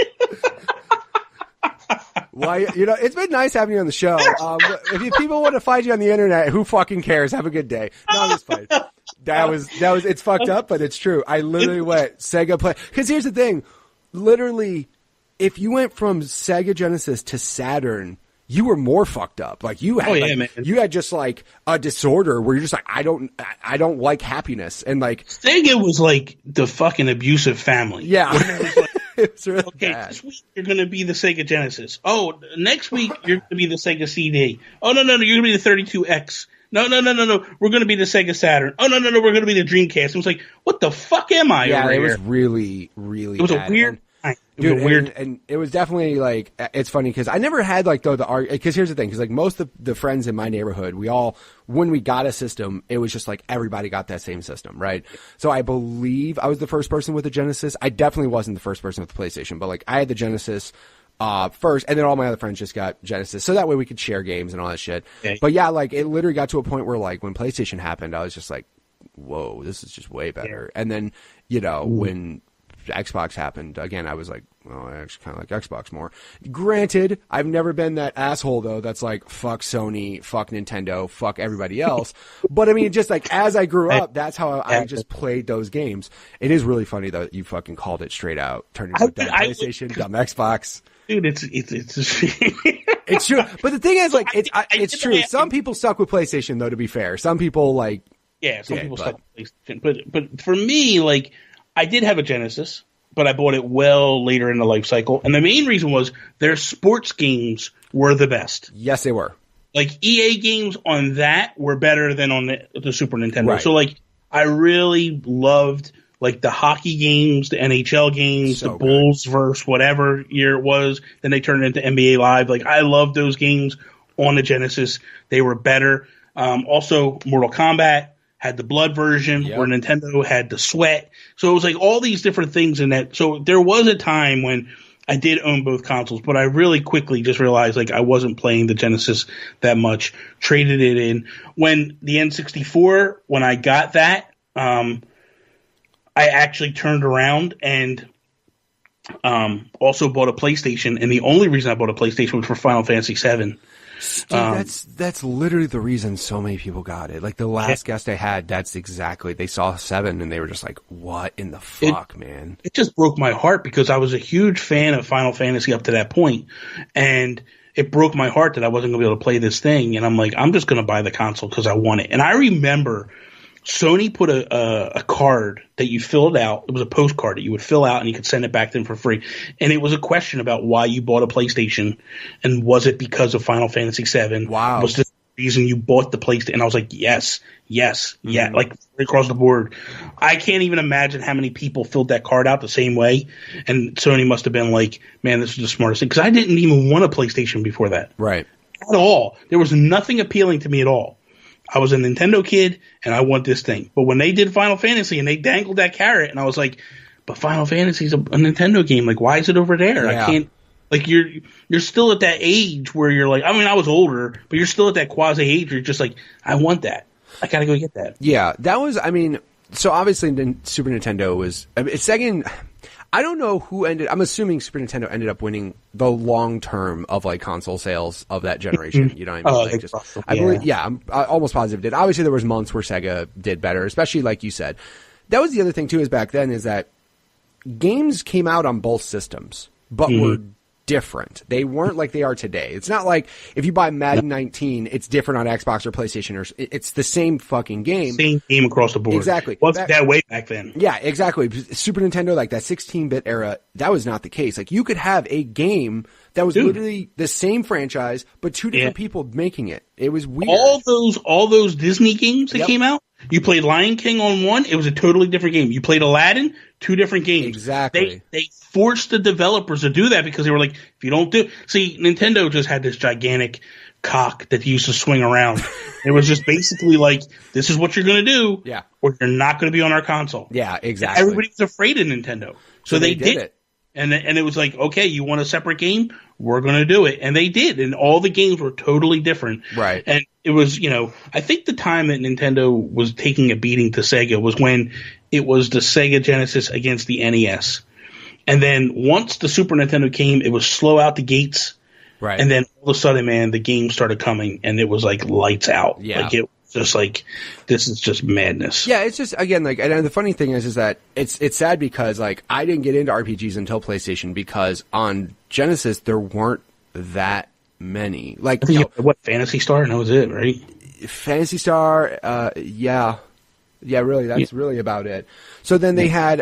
Why, it's been nice having you on the show. If people want to find you on the internet, who fucking cares? Have a good day. No, I'm just fine. That was, it's fucked up, but it's true. I literally went Sega play. Because here's the thing. Literally, if you went from Sega Genesis to Saturn, you were more fucked up. Like you had, you had just like a disorder where you're just like, I don't like happiness, and like Sega was like the fucking abusive family. Yeah, it's really okay. Bad. This week you're gonna be the Sega Genesis. Oh, next week you're gonna be the Sega CD. Oh no, you're gonna be the 32X. No. We're gonna be the Sega Saturn. Oh no, we're gonna be the Dreamcast. It was like, what the fuck am I? Yeah, over it here? Was really, really. It was bad. a weird. Dude, weird, and it was definitely like, it's funny because I never had like because here's the thing, because like most of the friends in my neighborhood, when we got a system, it was just like everybody got that same system, right? So I believe I was the first person with a Genesis. I definitely wasn't the first person with the PlayStation, but like I had the Genesis first, and then all my other friends just got Genesis, so that way we could share games and all that shit. Okay. But yeah, like it literally got to a point where like when PlayStation happened, I was just like, whoa, this is just way better. Yeah. And then when Xbox happened again, I was like, well, I actually kind of like Xbox more. Granted, I've never been that asshole though that's like, fuck Sony, fuck Nintendo, fuck everybody else. But I mean, just like as I grew up, that's how I just played those games. It is really funny though that you fucking called it straight out, turned into dumb PlayStation, dumb Xbox. Dude, it's it's true. But the thing is, like, it's true. Some people suck with PlayStation though. To be fair, some people like, some people suck with PlayStation. But for me, like, I did have a Genesis, but I bought it well later in the life cycle. And the main reason was their sports games were the best. Yes, they were. Like, EA games on that were better than on the Super Nintendo. Right. So, like, I really loved, like, the hockey games, the NHL games, the Bulls versus whatever year it was. Then they turned it into NBA Live. Like, I loved those games on the Genesis. They were better. Also, Mortal Kombat had the blood version, where Nintendo had the sweat. So it was like all these different things in that. So there was a time when I did own both consoles, but I really quickly just realized like I wasn't playing the Genesis that much, traded it in. When the N64, when I got that, I actually turned around and also bought a PlayStation. And the only reason I bought a PlayStation was for Final Fantasy VII. Dude, that's literally the reason so many people got it. Like the last guest I had, that's exactly. They saw 7 and they were just like, "What in the fuck, man?" It just broke my heart because I was a huge fan of Final Fantasy up to that point, and it broke my heart that I wasn't going to be able to play this thing. And I'm like, I'm just going to buy the console because I want it. And I remember Sony put a card that you filled out. It was a postcard that you would fill out and you could send it back to them for free. And it was a question about why you bought a PlayStation, and was it because of Final Fantasy VII? Wow. Was this the reason you bought the PlayStation? And I was like, yes, yeah, like right across the board. I can't even imagine how many people filled that card out the same way. And Sony must have been like, man, this is the smartest thing. Because I didn't even want a PlayStation before that. Right. At all. There was nothing appealing to me at all. I was a Nintendo kid, and I want this thing. But when they did Final Fantasy and they dangled that carrot, and I was like, but Final Fantasy's a Nintendo game. Like, why is it over there? Yeah. I can't. Like, you're still at that age where you're like, I mean, I was older, but you're still at that quasi age where you're just like, I want that. I gotta go get that. Yeah, that was, I mean, so obviously Super Nintendo was, second, I don't know who I'm assuming Super Nintendo ended up winning the long term of like console sales of that generation. You know what I mean? I believe, I'm almost positive it did. Obviously there was months where Sega did better, especially like you said. That was the other thing too, is back then is that games came out on both systems, but were different. They weren't like they are today. It's not like if you buy Madden 19, it's different on Xbox or PlayStation, or it's the same fucking game. Same game across the board. Exactly. Wasn't that way back then? Yeah, exactly. Super Nintendo, like that 16-bit era, that was not the case. Like you could have a game that was literally the same franchise, but two different people making it. It was weird. All those Disney games that came out, you played Lion King on one, it was a totally different game. You played Aladdin, two different games. Exactly. They forced the developers to do that because they were like, if you don't do... See, Nintendo just had this gigantic cock that used to swing around. It was just basically like, this is what you're going to do, or you're not going to be on our console. Yeah, exactly. Everybody was afraid of Nintendo. So they did it. And it was like, okay, you want a separate game? We're going to do it. And they did. And all the games were totally different. Right. And it was, I think the time that Nintendo was taking a beating to Sega was when it was the Sega Genesis against the NES. And then once the Super Nintendo came, it was slow out the gates. Right. And then all of a sudden, man, the games started coming and it was like lights out. Yeah. Like it was just like, this is just madness. Yeah, it's just, again, like, and the funny thing is that it's sad because, like, I didn't get into RPGs until PlayStation because on Genesis there weren't that many. Like, I think what, Phantasy Star? And that was it, right? Phantasy Star, yeah, really, that's really about it. So then they had,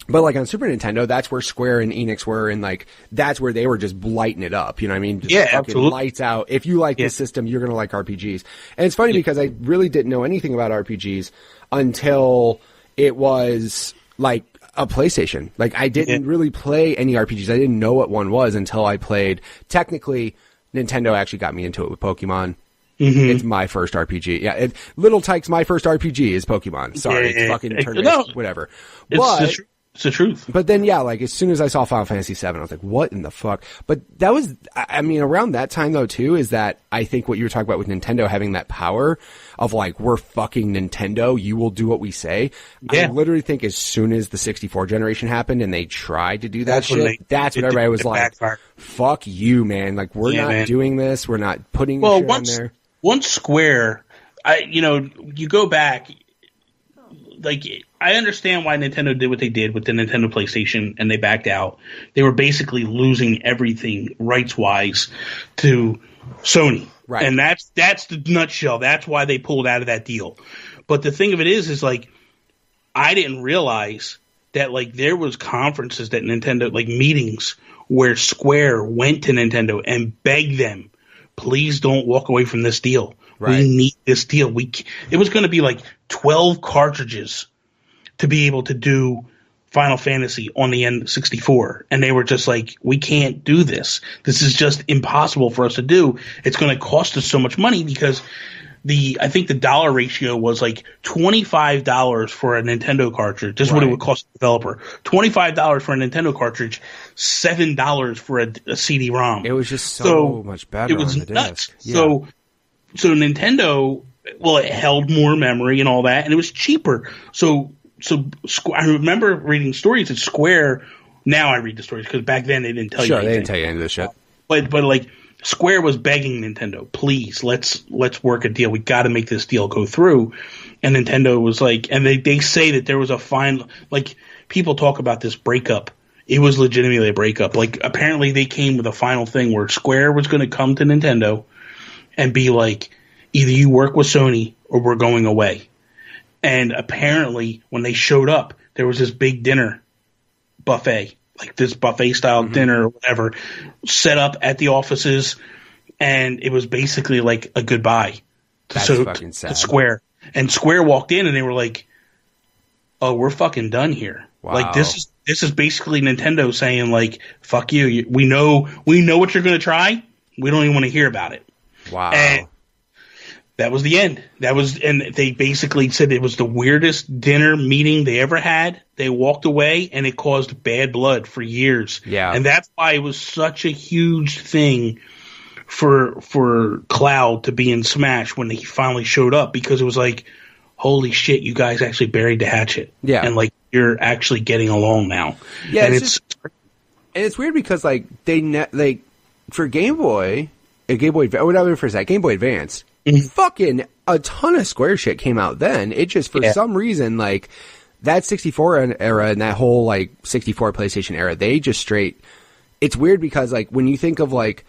but like on Super Nintendo, that's where Square and Enix were, and like that's where they were just lighting it up. You know what I mean? Just absolutely. Lights out. If you like this system, you're gonna like RPGs. And it's funny because I really didn't know anything about RPGs until it was like a PlayStation. Like I didn't really play any RPGs. I didn't know what one was until I played. Technically, Nintendo actually got me into it with Pokemon. It's my first RPG. Yeah, Little Tyke's my first RPG is Pokemon. Sorry, it's fucking turn-based, whatever. It's the truth. But then, yeah, like as soon as I saw Final Fantasy VII, I was like, what in the fuck? But that was, I mean, around that time though too, is that I think what you were talking about with Nintendo having that power of like, we're fucking Nintendo, you will do what we say. I literally think as soon as the 64 generation happened and they tried to do that that's when everybody was like, fuck you, man. Like, we're not doing this. We're not putting shit on there. Once Square, you go back, like, I understand why Nintendo did what they did with the Nintendo PlayStation and they backed out. They were basically losing everything rights-wise to Sony. Right. And that's the nutshell. That's why they pulled out of that deal. But the thing of it is like, I didn't realize that, like, there was conferences that Nintendo, like meetings where Square went to Nintendo and begged them, please don't walk away from this deal. Right. We need this deal. It was going to be like 12 cartridges to be able to do Final Fantasy on the N64. And they were just like, we can't do this. This is just impossible for us to do. It's going to cost us so much money because I think the dollar ratio was like $25 for a Nintendo cartridge. This is what it would cost the developer. $25 for a Nintendo cartridge, $7 for a CD-ROM. It was just so much better. It was on the nuts. Disc. Yeah. So Nintendo, well, it held more memory and all that, and it was cheaper. So I remember reading stories at Square. Now I read the stories because back then they didn't tell you anything. Sure, they didn't tell you any of this shit. But like Square was begging Nintendo, please, let's work a deal. We got to make this deal go through. And Nintendo was like, and they say that there was a fine, like people talk about this breakup it was legitimately a breakup. Like, apparently they came with a final thing where Square was going to come to Nintendo and be like, either you work with Sony or we're going away. And apparently when they showed up, there was this big dinner buffet, like this buffet style dinner or whatever, set up at the offices. And it was basically like a goodbye fucking sad. to Square. And Square walked in and they were like, oh, we're fucking done here. Wow. Like, this is basically Nintendo saying, like, fuck you. We know what you're going to try. We don't even want to hear about it. Wow. And that was the end. And they basically said it was the weirdest dinner meeting they ever had. They walked away and it caused bad blood for years. Yeah. And that's why it was such a huge thing for Cloud to be in Smash when he finally showed up, because it was like, holy shit, you guys actually buried the hatchet. Yeah. And like, you're actually getting along now. Yeah. And it's weird because like they for Game Boy Game Boy Advance, fucking a ton of Square shit came out then. It just, for some reason, like that 64 era and that whole like 64 PlayStation era, they just straight, it's weird because like when you think of like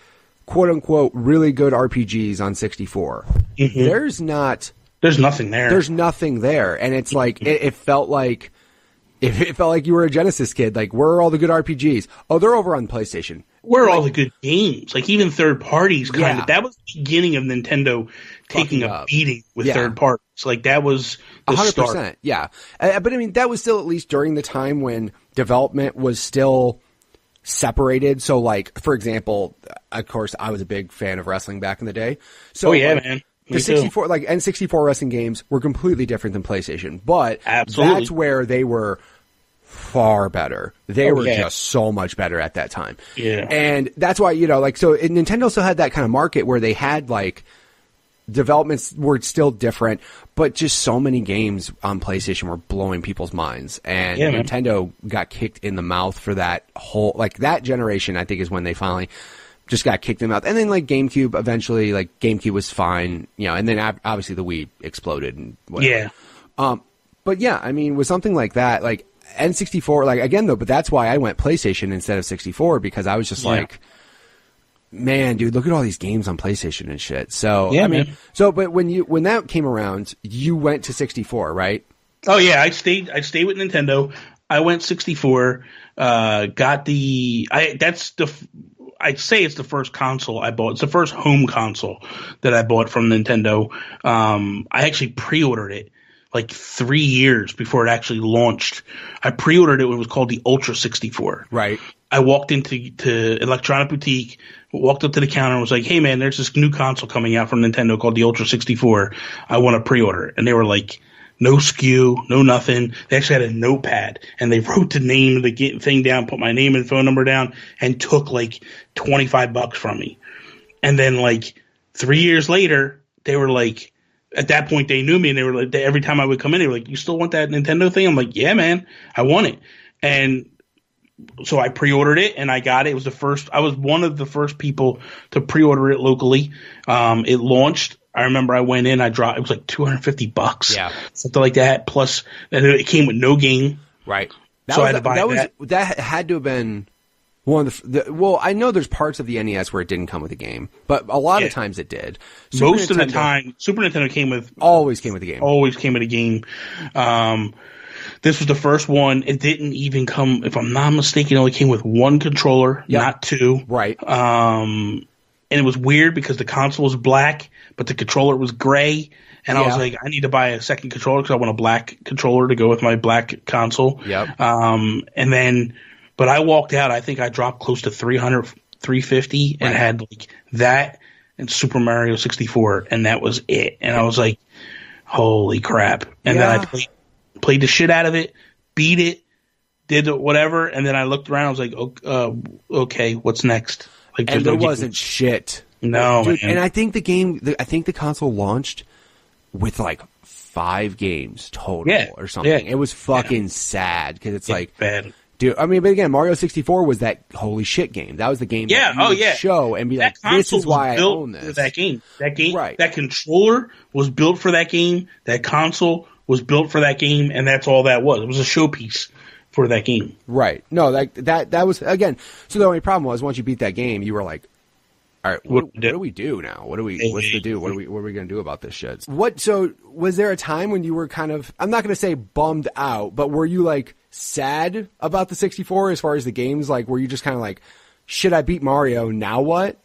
quote unquote really good RPGs on 64, there's nothing there. There's nothing there. And it's like, it felt like you were a Genesis kid. Like, where are all the good RPGs? Oh, they're over on PlayStation. Where are all the good games? Like, even third parties kind of. That was the beginning of Nintendo taking a beating with third parties. Like, that was the 100%, start. Yeah. But I mean, that was still at least during the time when development was still separated. So, like, for example, of course, I was a big fan of wrestling back in the day. So, man. The 64, like N64 wrestling games were completely different than PlayStation, but that's where they were far better. They were just so much better at that time. Yeah. And that's why, so Nintendo still had that kind of market where they had like developments were still different, but just so many games on PlayStation were blowing people's minds. And Nintendo got kicked in the mouth for that whole, like that generation, I think, is when they finally just got kicked in the mouth. And then like GameCube eventually, like GameCube was fine, and then obviously the Wii exploded and whatever. Yeah. But yeah, I mean, with something like that, like N64, like again though, but that's why I went PlayStation instead of 64, because I was just like, man, dude, look at all these games on PlayStation and shit. So, I mean, but when that came around, you went to 64, right? Oh yeah, I stayed with Nintendo. I went 64, I'd say it's the first console I bought. It's the first home console that I bought from Nintendo. I actually pre-ordered it like 3 years before it actually launched. I pre-ordered it when it was called the Ultra 64. Right. I walked into Electronic Boutique, walked up to the counter and was like, hey man, there's this new console coming out from Nintendo called the Ultra 64. I want to pre-order it. And they were like, no SKU, no nothing. They actually had a notepad and they wrote the name of the thing down, put my name and phone number down, and took like $25 from me. And then like 3 years later, they were like, at that point they knew me and they were like, every time I would come in, they were like, you still want that Nintendo thing? I'm like, yeah, man, I want it. And so I pre-ordered it and I got it. I was one of the first people to pre-order it locally. It launched. I remember I went in, it was like $250. Yeah. Something like that. Plus, it came with no game. Right. So I had to buy that. That had to have been one of well, I know there's parts of the NES where it didn't come with a game, but a lot of times it did. Most of the time, Super Nintendo always came with a game. Always came with a game. This was the first one. It didn't even come, if I'm not mistaken, it only came with one controller, not two. Right. And it was weird because the console was black, but the controller was gray. And I was like, I need to buy a second controller because I want a black controller to go with my black console. Yep. But I walked out. I think I dropped close to $300, $350 and had like that and Super Mario 64, and that was it. And I was like, holy crap. And then I played the shit out of it, beat it, did whatever, and then I looked around. I was like, okay, what's next? Like, and there wasn't shit. No, dude, man. And I think the console launched with like 5 games total or something. Yeah. It was fucking sad because it's like bad. Dude, I mean, but again, Mario 64 was that holy shit game. That was the game that you would show and be like, this is why I own this. That game, that controller was built for that game. That console was built for that game, and that's all that was. It was a showpiece. for that game. Right. No, that was, again, so the only problem was once you beat that game, you were like, all right, what do we do now? What's to do? What are we going to do about this shit? So was there a time when you were kind of, I'm not going to say bummed out, but were you like sad about the 64 as far as the games? Like, were you just kind of like, shit, I beat Mario, now what?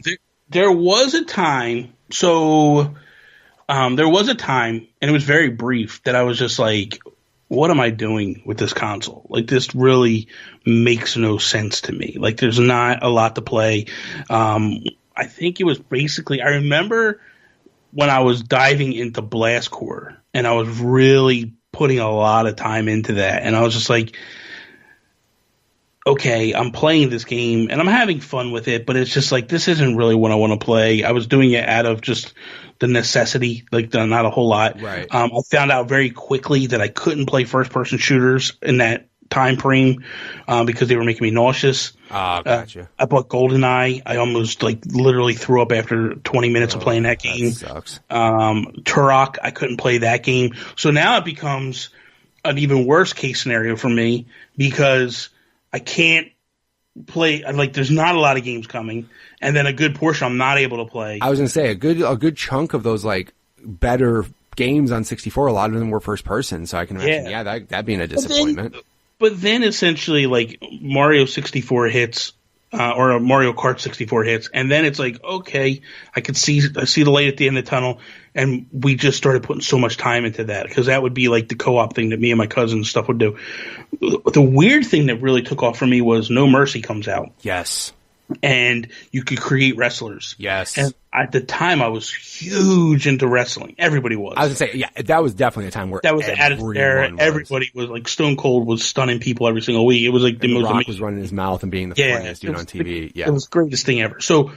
There was a time, there was a time, and it was very brief, that I was just like, what am I doing with this console? Like, this really makes no sense to me. Like, there's not a lot to play. I think it was basically, I remember when I was diving into Blast Corps, and I was really putting a lot of time into that, and I was just like, okay, I'm playing this game, and I'm having fun with it, but it's just like, this isn't really what I want to play. I was doing it out of just the necessity, like not a whole lot. Right. I found out very quickly that I couldn't play first-person shooters in that time frame because they were making me nauseous. Gotcha. I bought GoldenEye. I almost literally threw up after 20 minutes of playing that game. That sucks. Turok, I couldn't play that game. So now it becomes an even worse case scenario for me because I can't play. Like, there's not a lot of games coming, and then a good portion I'm not able to play. I was gonna say a good chunk of those like better games on 64. A lot of them were first person, so I can imagine. That'd be a disappointment. But then essentially, like, Mario 64 hits, or Mario Kart 64 hits, and then it's like, okay, I see the light at the end of the tunnel, and we just started putting so much time into that because that would be like the co-op thing that me and my cousin and stuff would do. The weird thing that really took off for me was No Mercy comes out. Yes. And you could create wrestlers. Yes. And at the time, I was huge into wrestling. Everybody was. I was going to say, yeah, that was definitely a time where that was the attitude era. Everybody was like, Stone Cold was stunning people every single week. It was like the most Rock amazing. Was running his mouth and being the funniest dude on TV. It was the greatest thing ever. So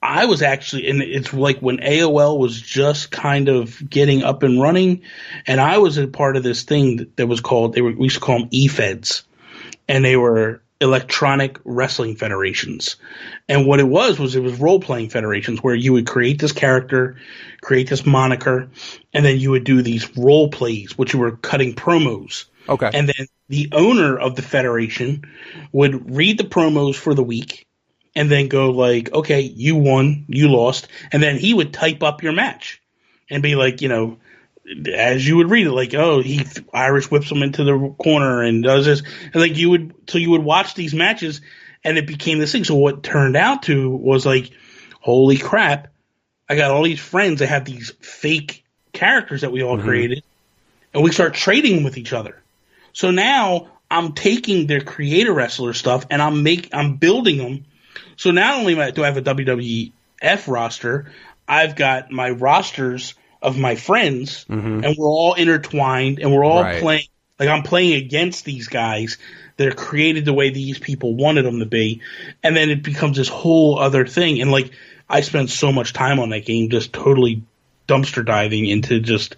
I was actually, and it's like when AOL was just kind of getting up and running, and I was a part of this thing that was called, we used to call them eFeds, and they were electronic wrestling federations. And what it was role-playing federations where you would create this character, create this moniker, and then you would do these role plays, which you were cutting promos. Okay. And then the owner of the federation would read the promos for the week and then go like, okay, you won, you lost. And then he would type up your match and be like, as you would read it, like, oh, he Irish whips him into the corner and does this. And like you would watch these matches and it became this thing. So what turned out to was like, holy crap, I got all these friends that have these fake characters that we all created and we start trading with each other. So now I'm taking their creator wrestler stuff and I'm building them. So not only do I have a WWF roster, I've got my rosters of my friends, and we're all intertwined, and we're all playing. Like, I'm playing against these guys that are created the way these people wanted them to be, and then it becomes this whole other thing. And like, I spent so much time on that game, just totally dumpster diving into just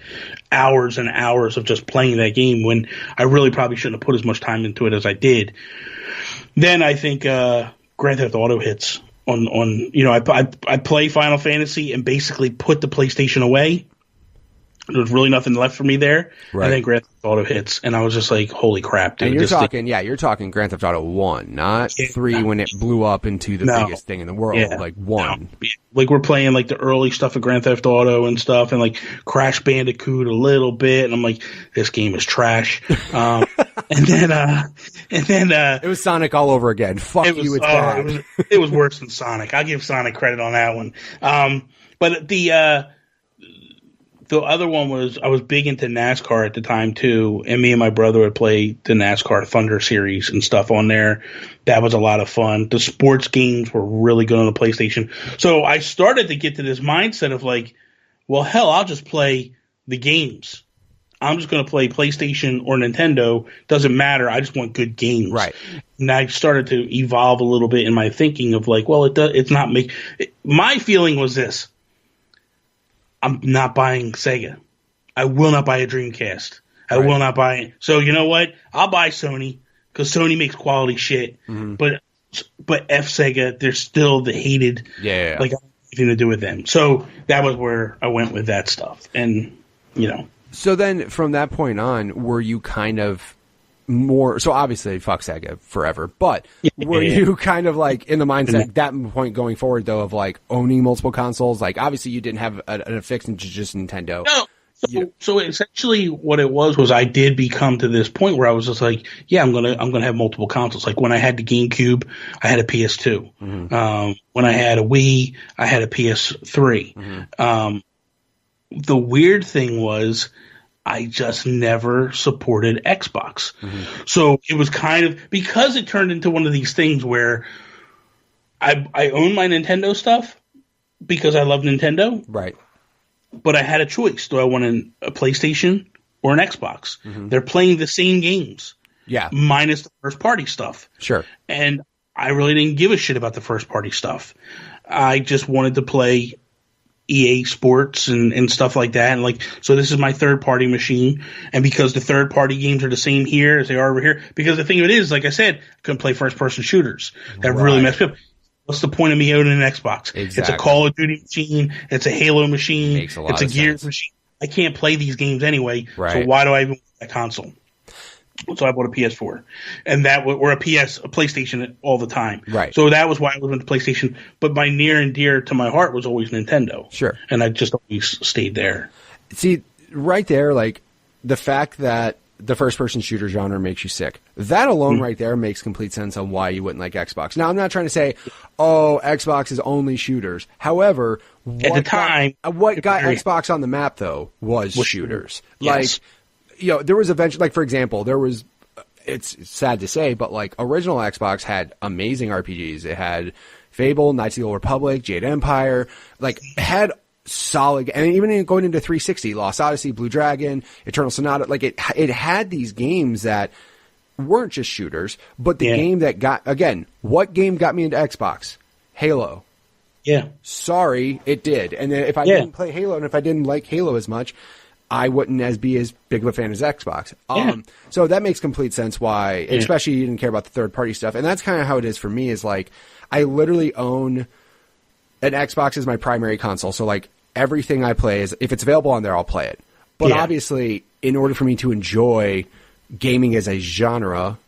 hours and hours of just playing that game when I really probably shouldn't have put as much time into it as I did. Then I think Grand Theft Auto hits. I play Final Fantasy and basically put the PlayStation away. There was really nothing left for me there. Right. And then Grand Theft Auto hits, and I was just like, holy crap, dude. And you're talking Grand Theft Auto 1, not 3 when it blew up into the biggest thing in the world, like 1. No. Like, we're playing, like, the early stuff of Grand Theft Auto and stuff, and, like, Crash Bandicoot a little bit, and I'm like, this game is trash. And then it was Sonic all over again. Fuck you, it's bad. It was worse than Sonic. I'll give Sonic credit on that one. But the other one was, I was big into NASCAR at the time too, and me and my brother would play the NASCAR Thunder series and stuff on there. That was a lot of fun. The sports games were really good on the PlayStation. So I started to get to this mindset of like, well, hell, I'll just play the games. I'm just going to play PlayStation or Nintendo. Doesn't matter. I just want good games. Right. And I started to evolve a little bit in my thinking of like, well, it's not me. My feeling was this. I'm not buying Sega. I will not buy a Dreamcast. I will not buy it. So you know what? I'll buy Sony because Sony makes quality shit. But F Sega, they're still the hated. Yeah. Like, I don't have anything to do with them. So that was where I went with that stuff. And, So then from that point on, were you kind of more, so obviously fuck Sega forever, but were you kind of like in the mindset at that point going forward though of like owning multiple consoles? Like obviously you didn't have a fix into just Nintendo. No. So essentially what it was I did become to this point where I was just like, yeah, I'm gonna have multiple consoles. Like when I had the GameCube, I had a PS2. Mm-hmm. When I had a Wii, I had a PS3. Mm-hmm. The weird thing was I just never supported Xbox. Mm-hmm. So it was kind of, because it turned into one of these things where I own my Nintendo stuff because I love Nintendo. Right. But I had a choice. Do I want a PlayStation or an Xbox? Mm-hmm. They're playing the same games. Yeah. Minus the first party stuff. Sure. And I really didn't give a shit about the first party stuff. I just wanted to play EA Sports and stuff like that. And like, so this is my third party machine. And because the third party games are the same here as they are over here, because the thing of it is, like I said, I couldn't play first person shooters. That really messed me up. What's the point of me owning an Xbox? Exactly. It's a Call of Duty machine. It's a Halo machine. It's a Gears machine. I can't play these games anyway. Right. So why do I even want a console? So I bought a PS4, and or a PlayStation all the time. Right. So that was why I went to PlayStation. But my near and dear to my heart was always Nintendo. Sure. And I just always stayed there. See, right there, like the fact that the first-person shooter genre makes you sick. That alone right there makes complete sense on why you wouldn't like Xbox. Now, I'm not trying to say, oh, Xbox is only shooters. However, at the time, what got Xbox on the map, though, was shooters. Yes. Like, there was eventually, like, for example, it's sad to say, but, like, original Xbox had amazing RPGs. It had Fable, Knights of the Old Republic, Jade Empire, like, had solid, and even going into 360, Lost Odyssey, Blue Dragon, Eternal Sonata, like it had these games that weren't just shooters, but the game that what game got me into Xbox? Halo. Yeah. Sorry, it did. And then if I didn't play Halo, and if I didn't like Halo as much, I wouldn't be as big of a fan as Xbox. So that makes complete sense why, especially you didn't care about the third party stuff. And that's kind of how it is for me, is like, I literally own an Xbox as my primary console. So like, everything I play is, if it's available on there, I'll play it. But obviously, in order for me to enjoy gaming as a genre,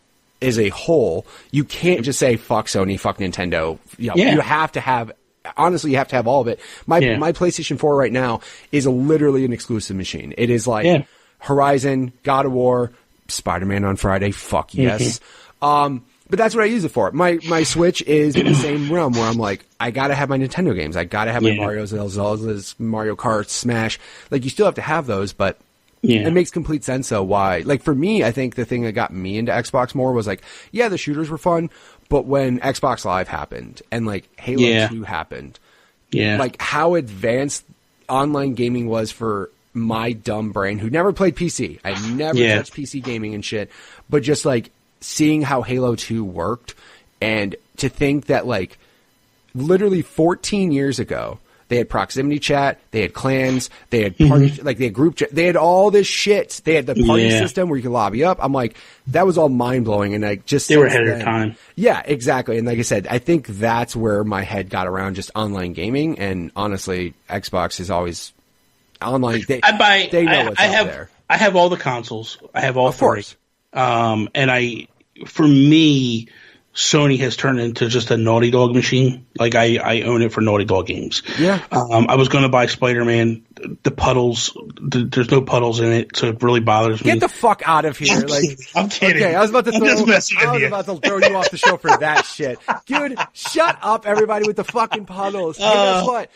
as a whole, you can't just say, fuck Sony, fuck Nintendo. You have to have, honestly, you have to have all of it. My PlayStation 4 right now is literally an exclusive machine. It is like Horizon, God of War, Spider-Man on Friday, fuck yes. But that's what I use it for. My Switch is in the same realm where I'm like, I gotta have my Nintendo games. I gotta have my Mario, Zelda's, Mario Kart, Smash. Like, you still have to have those, but it makes complete sense though why. Like, for me, I think the thing that got me into Xbox more was like, the shooters were fun, but when Xbox Live happened and like Halo 2 happened, like how advanced online gaming was for my dumb brain who never played PC. I never touched PC gaming and shit, but just like, seeing how Halo 2 worked, and to think that, like, literally 14 years ago, they had proximity chat, they had clans, they had party, like, they had group chat, they had all this shit. They had the party system where you could lobby up. I'm like, that was all mind-blowing, and I just... They were ahead of their time. Yeah, exactly. And like I said, I think that's where my head got around just online gaming, and honestly, Xbox is always online. They know what's out there. I have all the consoles. I have all three. Course. And for me, Sony has turned into just a Naughty Dog machine. Like, I own it for Naughty Dog games. Yeah. I was going to buy Spider-Man. The puddles, there's no puddles in it, so it really bothers me. Get the fuck out of here. I'm kidding. Okay, I was about to throw you off the show for that shit. Dude, shut up, everybody, with the fucking puddles. Hey, guess what?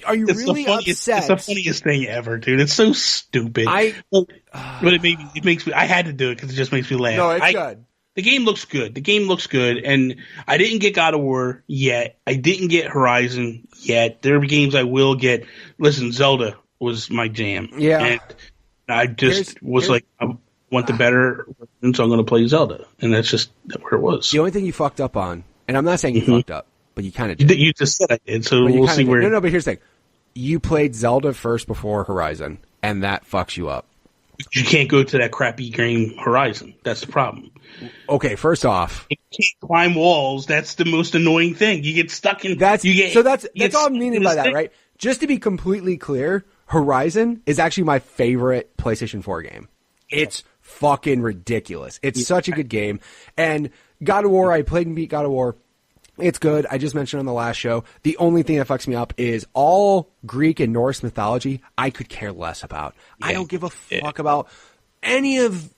Are you really upset? It's the funniest thing ever, dude. It's so stupid. But it makes me. I had to do it because it just makes me laugh. No, it's good. The game looks good. And I didn't get God of War yet. I didn't get Horizon yet. There are games I will get. Listen, Zelda was my jam. Yeah. And I just I want the better, so I'm going to play Zelda, and that's just where it was. The only thing you fucked up on, and I'm not saying you fucked up, but you kind of did. You just said I did, so we'll see where... No, but here's the thing. You played Zelda first before Horizon, and that fucks you up. You can't go to that crappy game Horizon. That's the problem. Okay, first off... You can't climb walls. That's the most annoying thing. You get stuck in... That's all I'm meaning by that, right? Just to be completely clear, Horizon is actually my favorite PlayStation 4 game. It's fucking ridiculous. It's such a good game. And God of War, I played and beat God of War. It's good. I just mentioned on the last show, the only thing that fucks me up is all Greek and Norse mythology I could care less about. Yeah. I don't give a fuck about any of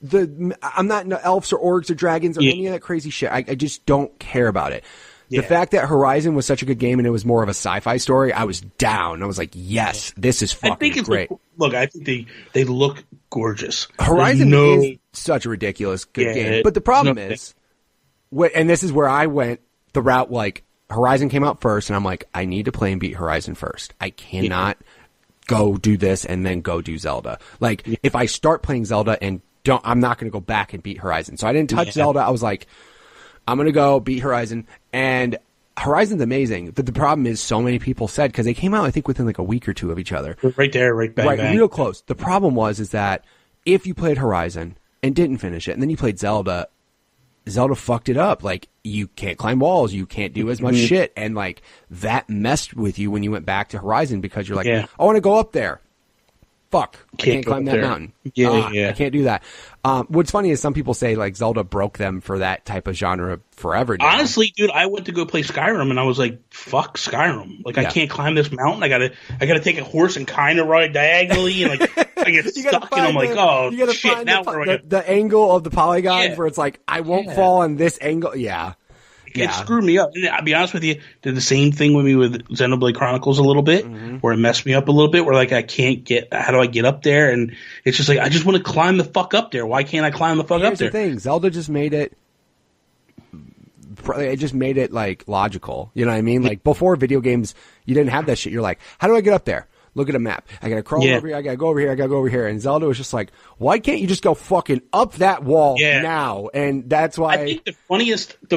I'm not into elves or orcs or dragons or any of that crazy shit. I just don't care about it. The fact that Horizon was such a good game and it was more of a sci-fi story, I was down. I was like, yes, this is fucking great. Look, I think they look gorgeous. Horizon is such a ridiculous good game. But the problem is, and this is where I went the route, like, Horizon came out first, and I'm like, I need to play and beat Horizon first. I cannot go do this and then go do Zelda. Like, if I start playing Zelda and I'm not going to go back and beat Horizon. So I didn't touch Zelda. I was like, I'm going to go beat Horizon. And Horizon's amazing. But the problem is so many people said, because they came out, I think, within like a week or two of each other. Right there, right bang, bang. Real close. The problem is that if you played Horizon and didn't finish it, and then you played Zelda fucked it up. Like, you can't climb walls, you can't do as much shit, and like that messed with you when you went back to Horizon because you're like, I want to go up there. Fuck, I can't climb that mountain. I can't do that. What's funny is some people say like Zelda broke them for that type of genre forever now. Honestly, dude, I went to go play Skyrim and I was like, fuck Skyrim. Like, I can't climb this mountain. I gotta take a horse and kind of ride diagonally and like I get stuck and I'm like, oh you gotta shit. Find now the angle of the polygons where it's like, I won't fall on this angle. Yeah. It screwed me up. And I'll be honest with you, did the same thing with me with Xenoblade Chronicles a little bit, where it messed me up a little bit, where like I can't how do I get up there? And it's just like, I just want to climb the fuck up there. Why can't I climb the fuck up there? Here's the thing, Zelda just made it like logical. You know what I mean? Like before video games, you didn't have that shit. You're like, how do I get up there? Look at a map. I gotta crawl over here. I gotta go over here. I gotta go over here. And Zelda was just like, why can't you just go fucking up that wall now? And that's why I think the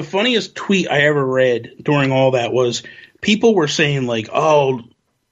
funniest tweet I ever read during all that was people were saying like, oh,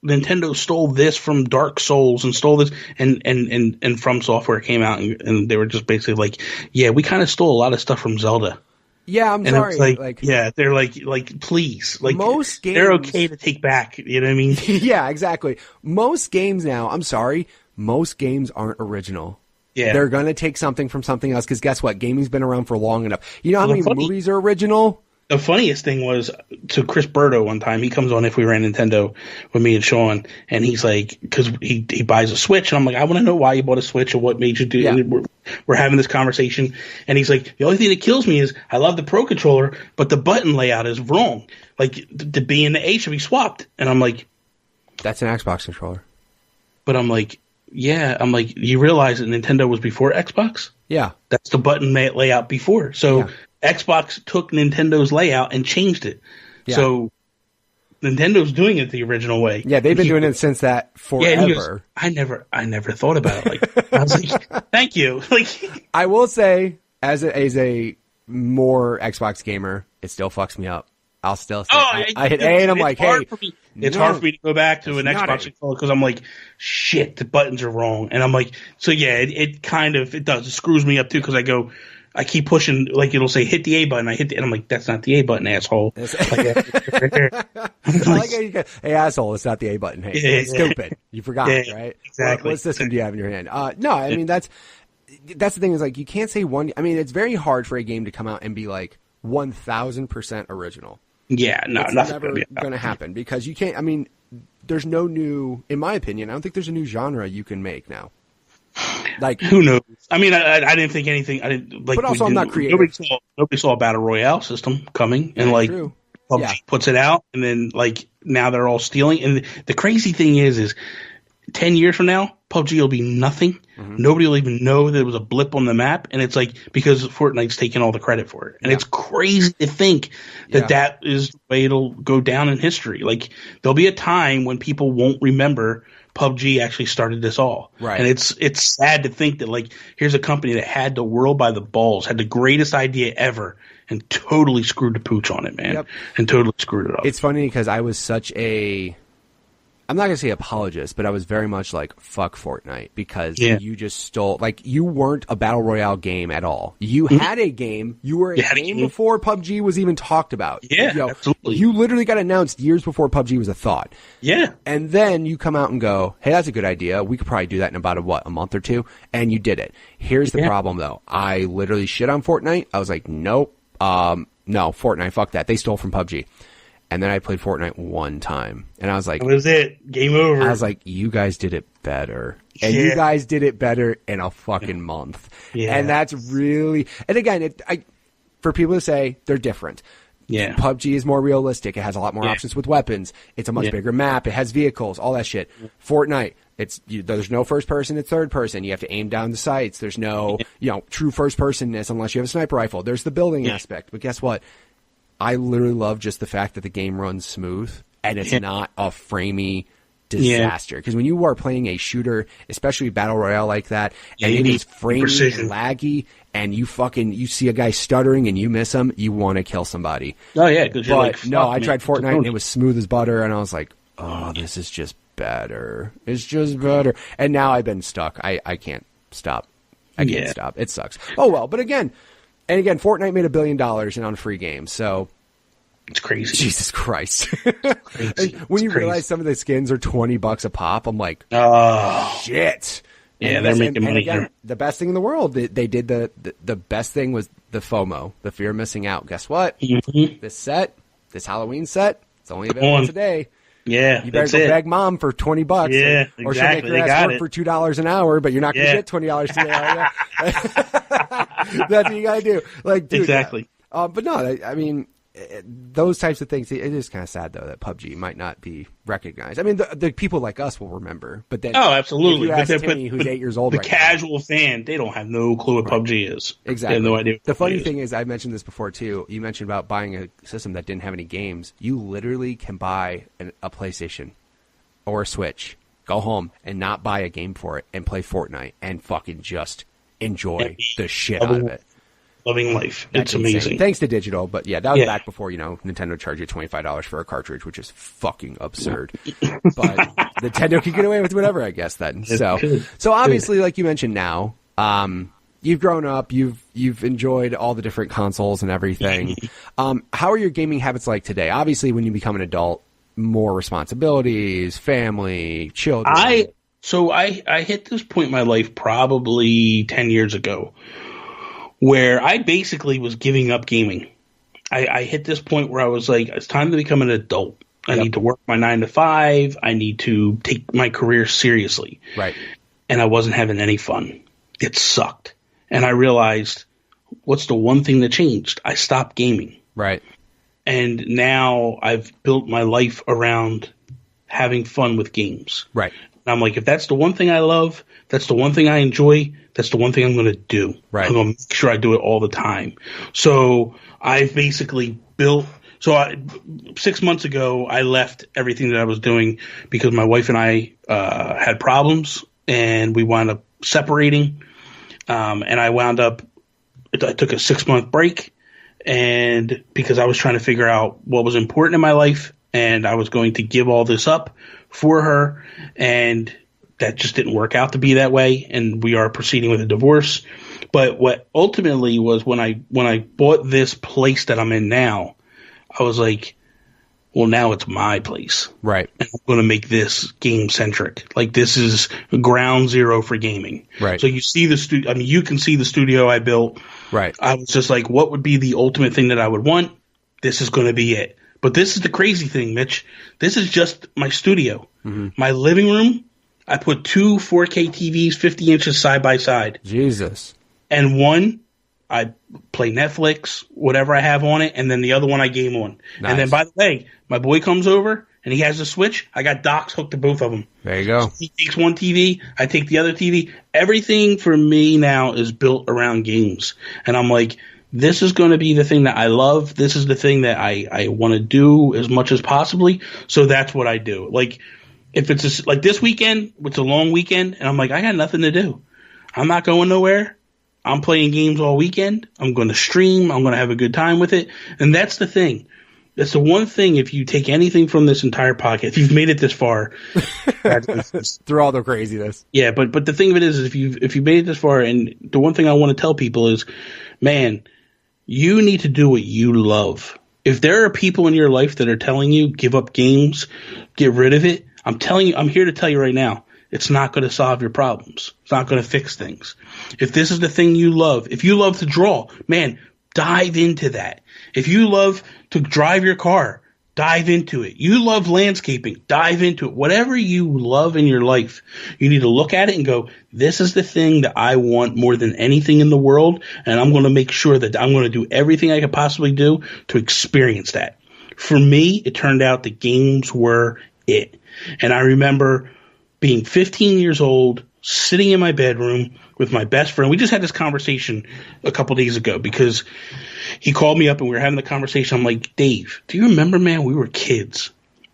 Nintendo stole this from Dark Souls and stole this, and From Software came out and they were just basically like, yeah, we kind of stole a lot of stuff from Zelda. Yeah, I'm sorry. Like, they're like, please, like, most games, they're okay to take back. You know what I mean? Yeah, exactly. Most games now, I'm sorry, most games aren't original. Yeah, they're gonna take something from something else because guess what? Gaming's been around for long enough. You know how many movies are original? The funniest thing was to Chris Berto one time. He comes on If We Ran Nintendo with me and Sean, and he's like, because he buys a Switch, and I'm like, I want to know why you bought a Switch or what made you do it. We're having this conversation, and he's like, the only thing that kills me is I love the Pro Controller, but the button layout is wrong. Like, the B and the A should be swapped. And I'm like, that's an Xbox controller. But I'm like, you realize that Nintendo was before Xbox? Yeah. That's the button layout before. So Xbox took Nintendo's layout and changed it. Yeah. So Nintendo's doing it the original way. Yeah, they've been doing it since that forever. Yeah, he goes, I never thought about it. Like, I was like, thank you. Like, I will say, as a more Xbox gamer, it still fucks me up. I'll still say, I hit A and I'm like, hey. It's hard for me to go back to an Xbox controller because I'm like, shit, the buttons are wrong. And I'm like, so yeah, it kind of, it does. It screws me up too because I keep pushing, like it'll say hit the A button. I hit and I'm like, that's not the A button, asshole. Hey, asshole, it's not the A button. Hey, stupid. You forgot, right? Exactly. What system do you have in your hand? No, I mean, that's the thing is like, you can't say it's very hard for a game to come out and be like 1000% original. Yeah, no, it's never going to happen because you can't, there's no new, in my opinion, I don't think there's a new genre you can make now. Like, who knows? I didn't think anything. I didn't like. But also, I'm not creative. Nobody saw a battle royale system coming, and like PUBG puts it out, and then like now they're all stealing. And the crazy thing is 10 years from now, PUBG will be nothing. Mm-hmm. Nobody will even know that it was a blip on the map, and it's like because Fortnite's taking all the credit for it, and it's crazy to think that is the way it'll go down in history. Like there'll be a time when people won't remember PUBG actually started this all. Right. And it's sad to think that like here's a company that had the world by the balls, had the greatest idea ever, and totally screwed the pooch on it, man. Yep. And totally screwed it up. It's funny because I was such a I'm not going to say apologist, but I was very much like, fuck Fortnite, because Yeah. you just stole, like, you weren't a battle royale game at all. You had a game, you were a game before PUBG was even talked about. Yeah, absolutely. You literally got announced years before PUBG was a thought. Yeah. And then you come out and go, hey, that's a good idea. We could probably do that in about a month or two. And you did it. Here's the problem, though. I literally shit on Fortnite. I was like, nope. No, Fortnite, fuck that. They stole from PUBG. And then I played Fortnite one time. And I was like, that was it. Game over. I was like, you guys did it better. And you guys did it better in a fucking month. Yeah. And that's really, and again, for people to say they're different. Yeah. PUBG is more realistic. It has a lot more options with weapons. It's a much bigger map. It has vehicles, all that shit. Fortnite, there's no first person, it's third person. You have to aim down the sights. There's no, true first personness unless you have a sniper rifle. There's the building aspect. But guess what? I literally love just the fact that the game runs smooth and it's not a framey disaster. Because when you are playing a shooter, especially Battle Royale like that, and it is framey and laggy, and you see a guy stuttering and you miss him, you want to kill somebody. Oh, yeah. But I tried Fortnite and it was smooth as butter, and I was like, oh, this is just better. It's just better. And now I've been stuck. I can't stop. I can't stop. It sucks. Oh, well. But again, Fortnite made $1 billion on free games, so it's crazy. Jesus Christ! When you realize some of the skins are $20 a pop, I'm like, oh shit. Yeah, they're making money here. The best thing in the world, they did the best thing was the FOMO, the fear of missing out. Guess what? Mm-hmm. This Halloween set, it's only available today. Yeah, you better go beg mom for $20. Yeah, or she'll make your ass work for $2 an hour, but you're not going to get $20 today, are you? That's what you got to do. Like, dude, exactly. But no, I mean, those types of things. It is kind of sad though that PUBG might not be recognized. I mean, the people like us will remember, but then absolutely. If you ask Timmy, who's 8 years old, the casual fan, they don't have no clue what PUBG is. Exactly. They have no idea. The funny thing is, I mentioned this before too. You mentioned about buying a system that didn't have any games. You literally can buy a PlayStation or a Switch, go home and not buy a game for it, and play Fortnite and fucking just enjoy the shit out of it. Loving life. It's amazing. Thanks to digital, but that was back before, Nintendo charged you $25 for a cartridge, which is fucking absurd. But Nintendo can get away with whatever, I guess, then. So obviously, like you mentioned now, you've grown up, you've enjoyed all the different consoles and everything. How are your gaming habits like today? Obviously, when you become an adult, more responsibilities, family, children. I hit this point in my life probably 10 years ago, where I basically was giving up gaming. I hit this point where I was like, it's time to become an adult. I need to work my 9 to 5. I need to take my career seriously. Right. And I wasn't having any fun. It sucked. And I realized, what's the one thing that changed? I stopped gaming. Right. And now I've built my life around having fun with games. Right. And I'm like, if that's the one thing I love, that's the one thing I enjoy, that's the one thing I'm going to do. Right. I'm going to make sure I do it all the time. So I've basically built. 6 months ago, I left everything that I was doing because my wife and I had problems, and we wound up separating. And I took a 6-month break, and because I was trying to figure out what was important in my life, and I was going to give all this up for her, and that just didn't work out to be that way, and we are proceeding with a divorce. But what ultimately was when I bought this place that I'm in now, I was like, well, now it's my place. Right. And I'm going to make this game-centric. Like, this is ground zero for gaming. Right. So you see the studio. I mean, you can see the studio I built. Right. I was just like, what would be the ultimate thing that I would want? This is going to be it. But this is the crazy thing, Mitch. This is just my studio. Mm-hmm. My living room, I put 2 4K TVs, 50 inches side by side. Jesus. And one, I play Netflix, whatever I have on it, and then the other one I game on. Nice. And then, by the way, my boy comes over, and he has a Switch. I got docks hooked to both of them. There you go. So he takes one TV, I take the other TV. Everything for me now is built around games. And I'm like, this is going to be the thing that I love. This is the thing that I want to do as much as possibly. So that's what I do. Like, if it's like this weekend, it's a long weekend, and I'm like, I got nothing to do. I'm not going nowhere. I'm playing games all weekend. I'm going to stream. I'm going to have a good time with it. And that's the thing. That's the one thing, if you take anything from this entire podcast, if you've made it this far, through all the craziness. Yeah, but the thing of it is if you made it this far, and the one thing I want to tell people is, man, you need to do what you love. If there are people in your life that are telling you give up games, get rid of it, I'm here to tell you right now, it's not going to solve your problems. It's not going to fix things. If this is the thing you love, if you love to draw, man, dive into that. If you love to drive your car, dive into it. You love landscaping, dive into it. Whatever you love in your life, you need to look at it and go, this is the thing that I want more than anything in the world, and I'm going to make sure that I'm going to do everything I could possibly do to experience that. For me, it turned out the games were it. And I remember being 15 years old, sitting in my bedroom with my best friend. We just had this conversation a couple days ago because he called me up and we were having the conversation. I'm like, Dave, do you remember, man, we were kids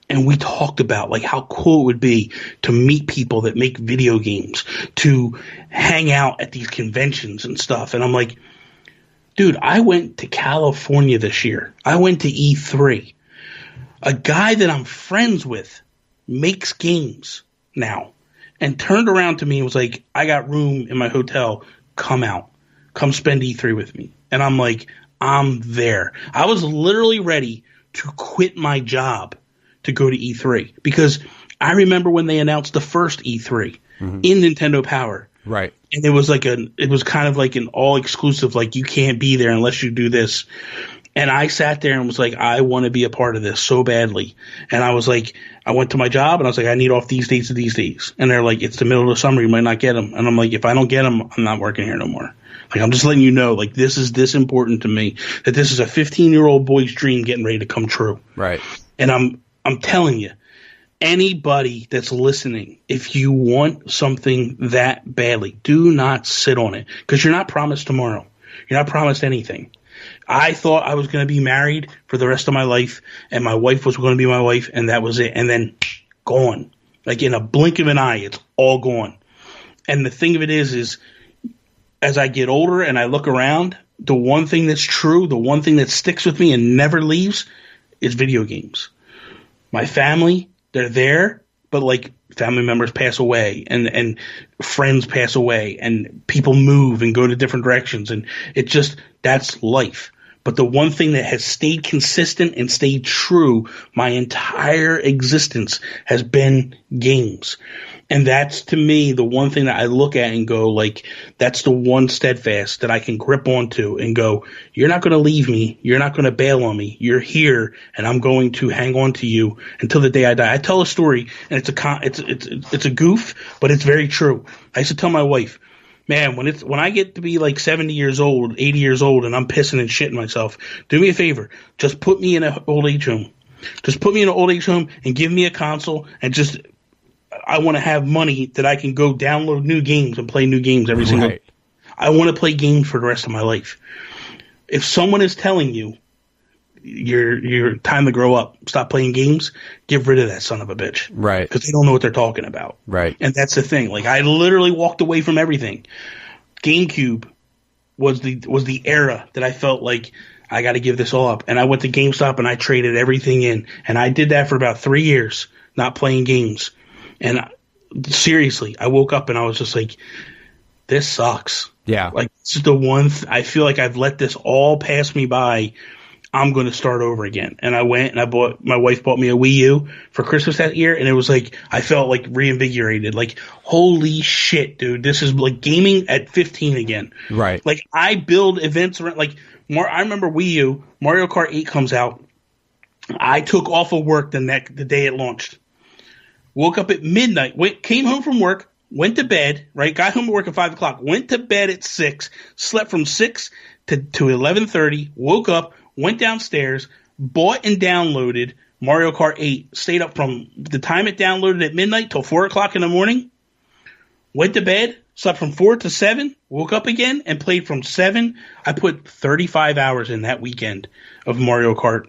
and we talked about like how cool it would be to meet people that make video games, to hang out at these conventions and stuff. And I'm like, dude, I went to California this year. I went to E3. A guy that I'm friends with makes games now, and turned around to me and was like, I got room in my hotel. Come out. Come spend E3 with me. And I'm like, I'm there. I was literally ready to quit my job to go to E3 because I remember when they announced the first E3 in Nintendo Power. Right. And it was kind of like an all exclusive, like you can't be there unless you do this. And I sat there and was like, I want to be a part of this so badly. And I was like, I went to my job and I was like, I need off these dates and these days. And they're like, it's the middle of the summer. You might not get them. And I'm like, if I don't get them, I'm not working here no more. Like, I'm just letting you know, like, this is this important to me, that this is a 15-year-old boy's dream getting ready to come true. Right. And I'm telling you, anybody that's listening, if you want something that badly, do not sit on it because you're not promised tomorrow. You're not promised anything. I thought I was going to be married for the rest of my life, and my wife was going to be my wife, and that was it. And then gone. Like in a blink of an eye, it's all gone. And the thing of it is as I get older and I look around, the one thing that's true, the one thing that sticks with me and never leaves is video games. My family, they're there, but like family members pass away and friends pass away and people move and go to different directions. And it just, that's life. But the one thing that has stayed consistent and stayed true my entire existence has been games. And that's, to me, the one thing that I look at and go, like, that's the one steadfast that I can grip onto and go, you're not going to leave me. You're not going to bail on me. You're here, and I'm going to hang on to you until the day I die. I tell a story, and it's a goof, but it's very true. I used to tell my wife, man, when I get to be like 70 years old, 80 years old, and I'm pissing and shitting myself, do me a favor. Just put me in an old age home. Just put me in an old age home and give me a console and just – I want to have money that I can go download new games and play new games every single day. I want to play games for the rest of my life. If someone is telling you you're time to grow up, stop playing games, get rid of that son of a bitch. Right. Because they don't know what they're talking about. Right. And that's the thing. Like, I literally walked away from everything. GameCube was the era that I felt like I got to give this all up. And I went to GameStop and I traded everything in. And I did that for about 3 years, not playing games. And seriously, I woke up and I was just like, this sucks. Yeah. Like, this is the one I feel like I've let this all pass me by. I'm going to start over again. And I went and my wife bought me a Wii U for Christmas that year. And it was like, I felt like reinvigorated. Like, holy shit, dude. This is like gaming at 15 again. Right. Like, I build events around, like, I remember Wii U, Mario Kart 8 comes out. I took off of work the day it launched. Woke up at midnight, came home from work, went to bed, right? Got home from work at 5 o'clock, went to bed at 6, slept from 6 to 11:30, woke up, went downstairs, bought and downloaded Mario Kart 8, stayed up from the time it downloaded at midnight till 4 o'clock in the morning, went to bed, slept from 4 to 7, woke up again, and played from 7. I put 35 hours in that weekend of Mario Kart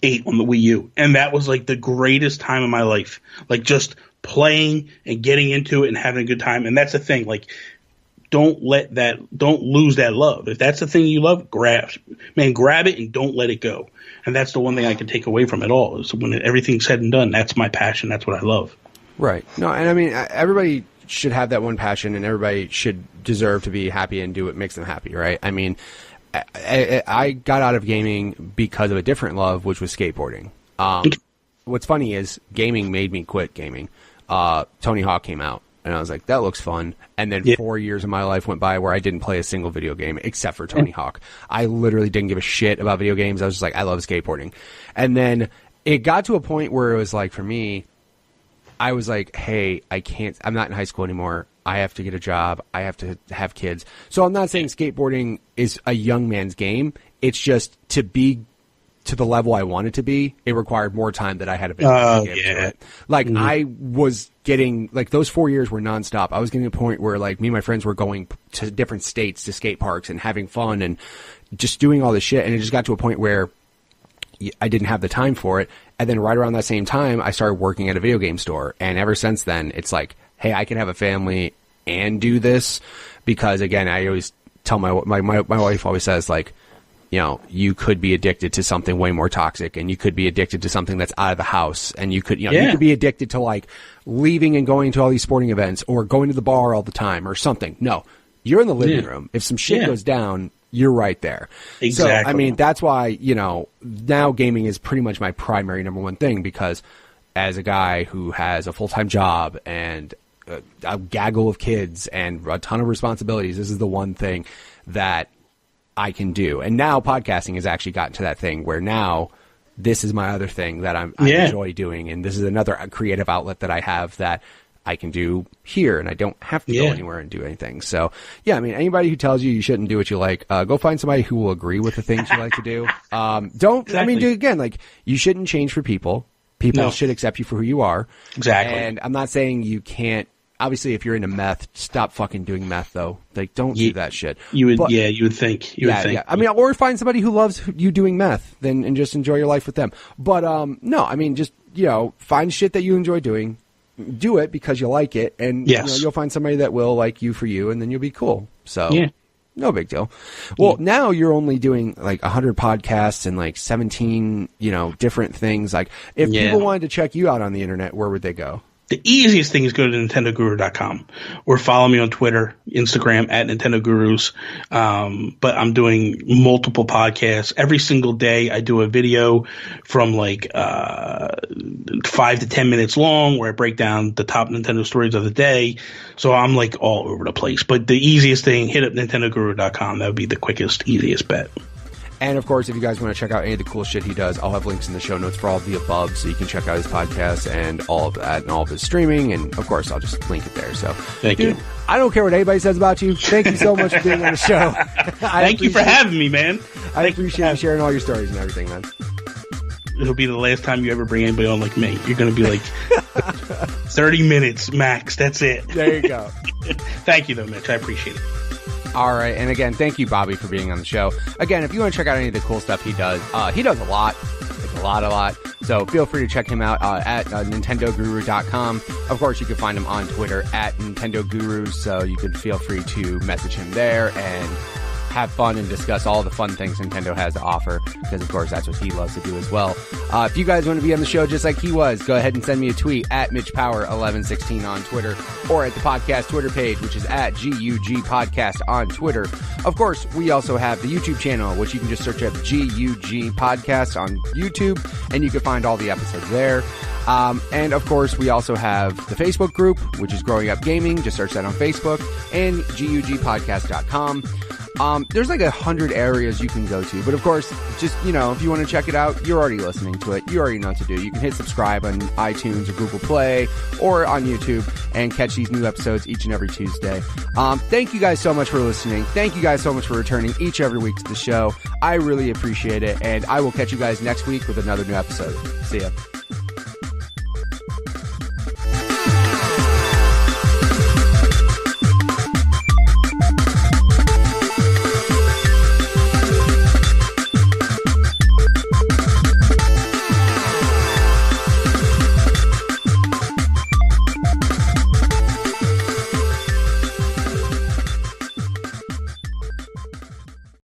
8 on the Wii U, and that was like the greatest time of my life. Like, just playing and getting into it and having a good time. And that's the thing, like, don't lose that love. If that's the thing you love, grab it and don't let it go. And that's the one thing I can take away from it all is when everything's said and done, that's my passion. That's what I love. Right. No, and I mean, everybody should have that one passion, and everybody should deserve to be happy and do what makes them happy, right? I mean, I got out of gaming because of a different love, which was skateboarding. What's funny is gaming made me quit gaming. Tony Hawk came out, and I was like, that looks fun. And then 4 years of my life went by where I didn't play a single video game except for Tony Hawk. I literally didn't give a shit about video games. I was just like, I love skateboarding. And then it got to a point where it was like, for me, I was like, hey, I'm not in high school anymore. I have to get a job. I have to have kids. So I'm not saying skateboarding is a young man's game. It's just to be to the level I wanted to be, it required more time that I had available to it. Like, I was getting, like, those 4 years were nonstop. I was getting to a point where, like, me and my friends were going to different states to skate parks and having fun and just doing all this shit. And it just got to a point where I didn't have the time for it. And then right around that same time, I started working at a video game store. And ever since then, it's like, hey, I can have a family and do this. Because, again, I always tell my wife always says, like, you know, you could be addicted to something way more toxic, and you could be addicted to something that's out of the house, and you could, you know, you could be addicted to, like, leaving and going to all these sporting events or going to the bar all the time or something. No, you're in the living room. If some shit goes down, you're right there. Exactly. So, I mean, that's why, you know, now gaming is pretty much my primary number one thing, because as a guy who has a full-time job and a gaggle of kids and a ton of responsibilities, this is the one thing that I can do. And now podcasting has actually gotten to that thing where now this is my other thing that I enjoy doing. And this is another creative outlet that I have that I can do here, and I don't have to go anywhere and do anything. So, yeah, I mean, anybody who tells you shouldn't do what you like, go find somebody who will agree with the things you like to do. I mean, again, like, you shouldn't change for people. People should accept you for who you are. Exactly. And I'm not saying you can't. Obviously, if you're into meth, stop fucking doing meth, though. Like, don't do that shit. You would think. Yeah. I mean, or find somebody who loves you doing meth, and just enjoy your life with them. But, no, I mean, just, you know, find shit that you enjoy doing. Do it because you like it, and you know, you'll find somebody that will like you for you, and then you'll be cool. So, no big deal. Well, now you're only doing like 100 podcasts and like 17, you know, different things. Like, if people wanted to check you out on the internet, where would they go? The easiest thing is go to NintendoGuru.com or follow me on Twitter, Instagram at Nintendo Gurus. But I'm doing multiple podcasts every single day. I do a video from like 5 to 10 minutes long where I break down the top Nintendo stories of the day. So I'm like all over the place. But the easiest thing, hit up NintendoGuru.com. That would be the quickest, easiest bet. And, of course, if you guys want to check out any of the cool shit he does, I'll have links in the show notes for all of the above, so you can check out his podcast and all of that and all of his streaming. And, of course, I'll just link it there. So, Thank you. I don't care what anybody says about you. Thank you so much for being on the show. Thank you for having me, man. I appreciate you sharing all your stories and everything, man. It'll be the last time you ever bring anybody on like me. You're going to be like 30 minutes max. That's it. There you go. Thank you, though, Mitch. I appreciate it. All right. And again, thank you, Bobby, for being on the show. Again, if you want to check out any of the cool stuff he does a lot. Like a lot. So feel free to check him out at NintendoGuru.com. Of course, you can find him on Twitter at NintendoGurus. So you can feel free to message him there and have fun and discuss all the fun things Nintendo has to offer, because, of course, that's what he loves to do as well. If you guys want to be on the show just like he was, go ahead and send me a tweet at MitchPower1116 on Twitter, or at the podcast Twitter page, which is at GUG Podcast on Twitter. Of course, we also have the YouTube channel, which you can just search up GUG Podcast on YouTube, and you can find all the episodes there. And, of course, we also have the Facebook group, which is Growing Up Gaming. Just search that on Facebook, and GUGpodcast.com. There's like 100 areas you can go to, but of course, just, you know, if you want to check it out, you're already listening to it. You already know what to do. You can hit subscribe on iTunes or Google Play or on YouTube and catch these new episodes each and every Tuesday. Thank you guys so much for listening. Thank you guys so much for returning each every week to the show. I really appreciate it, and I will catch you guys next week with another new episode. See ya.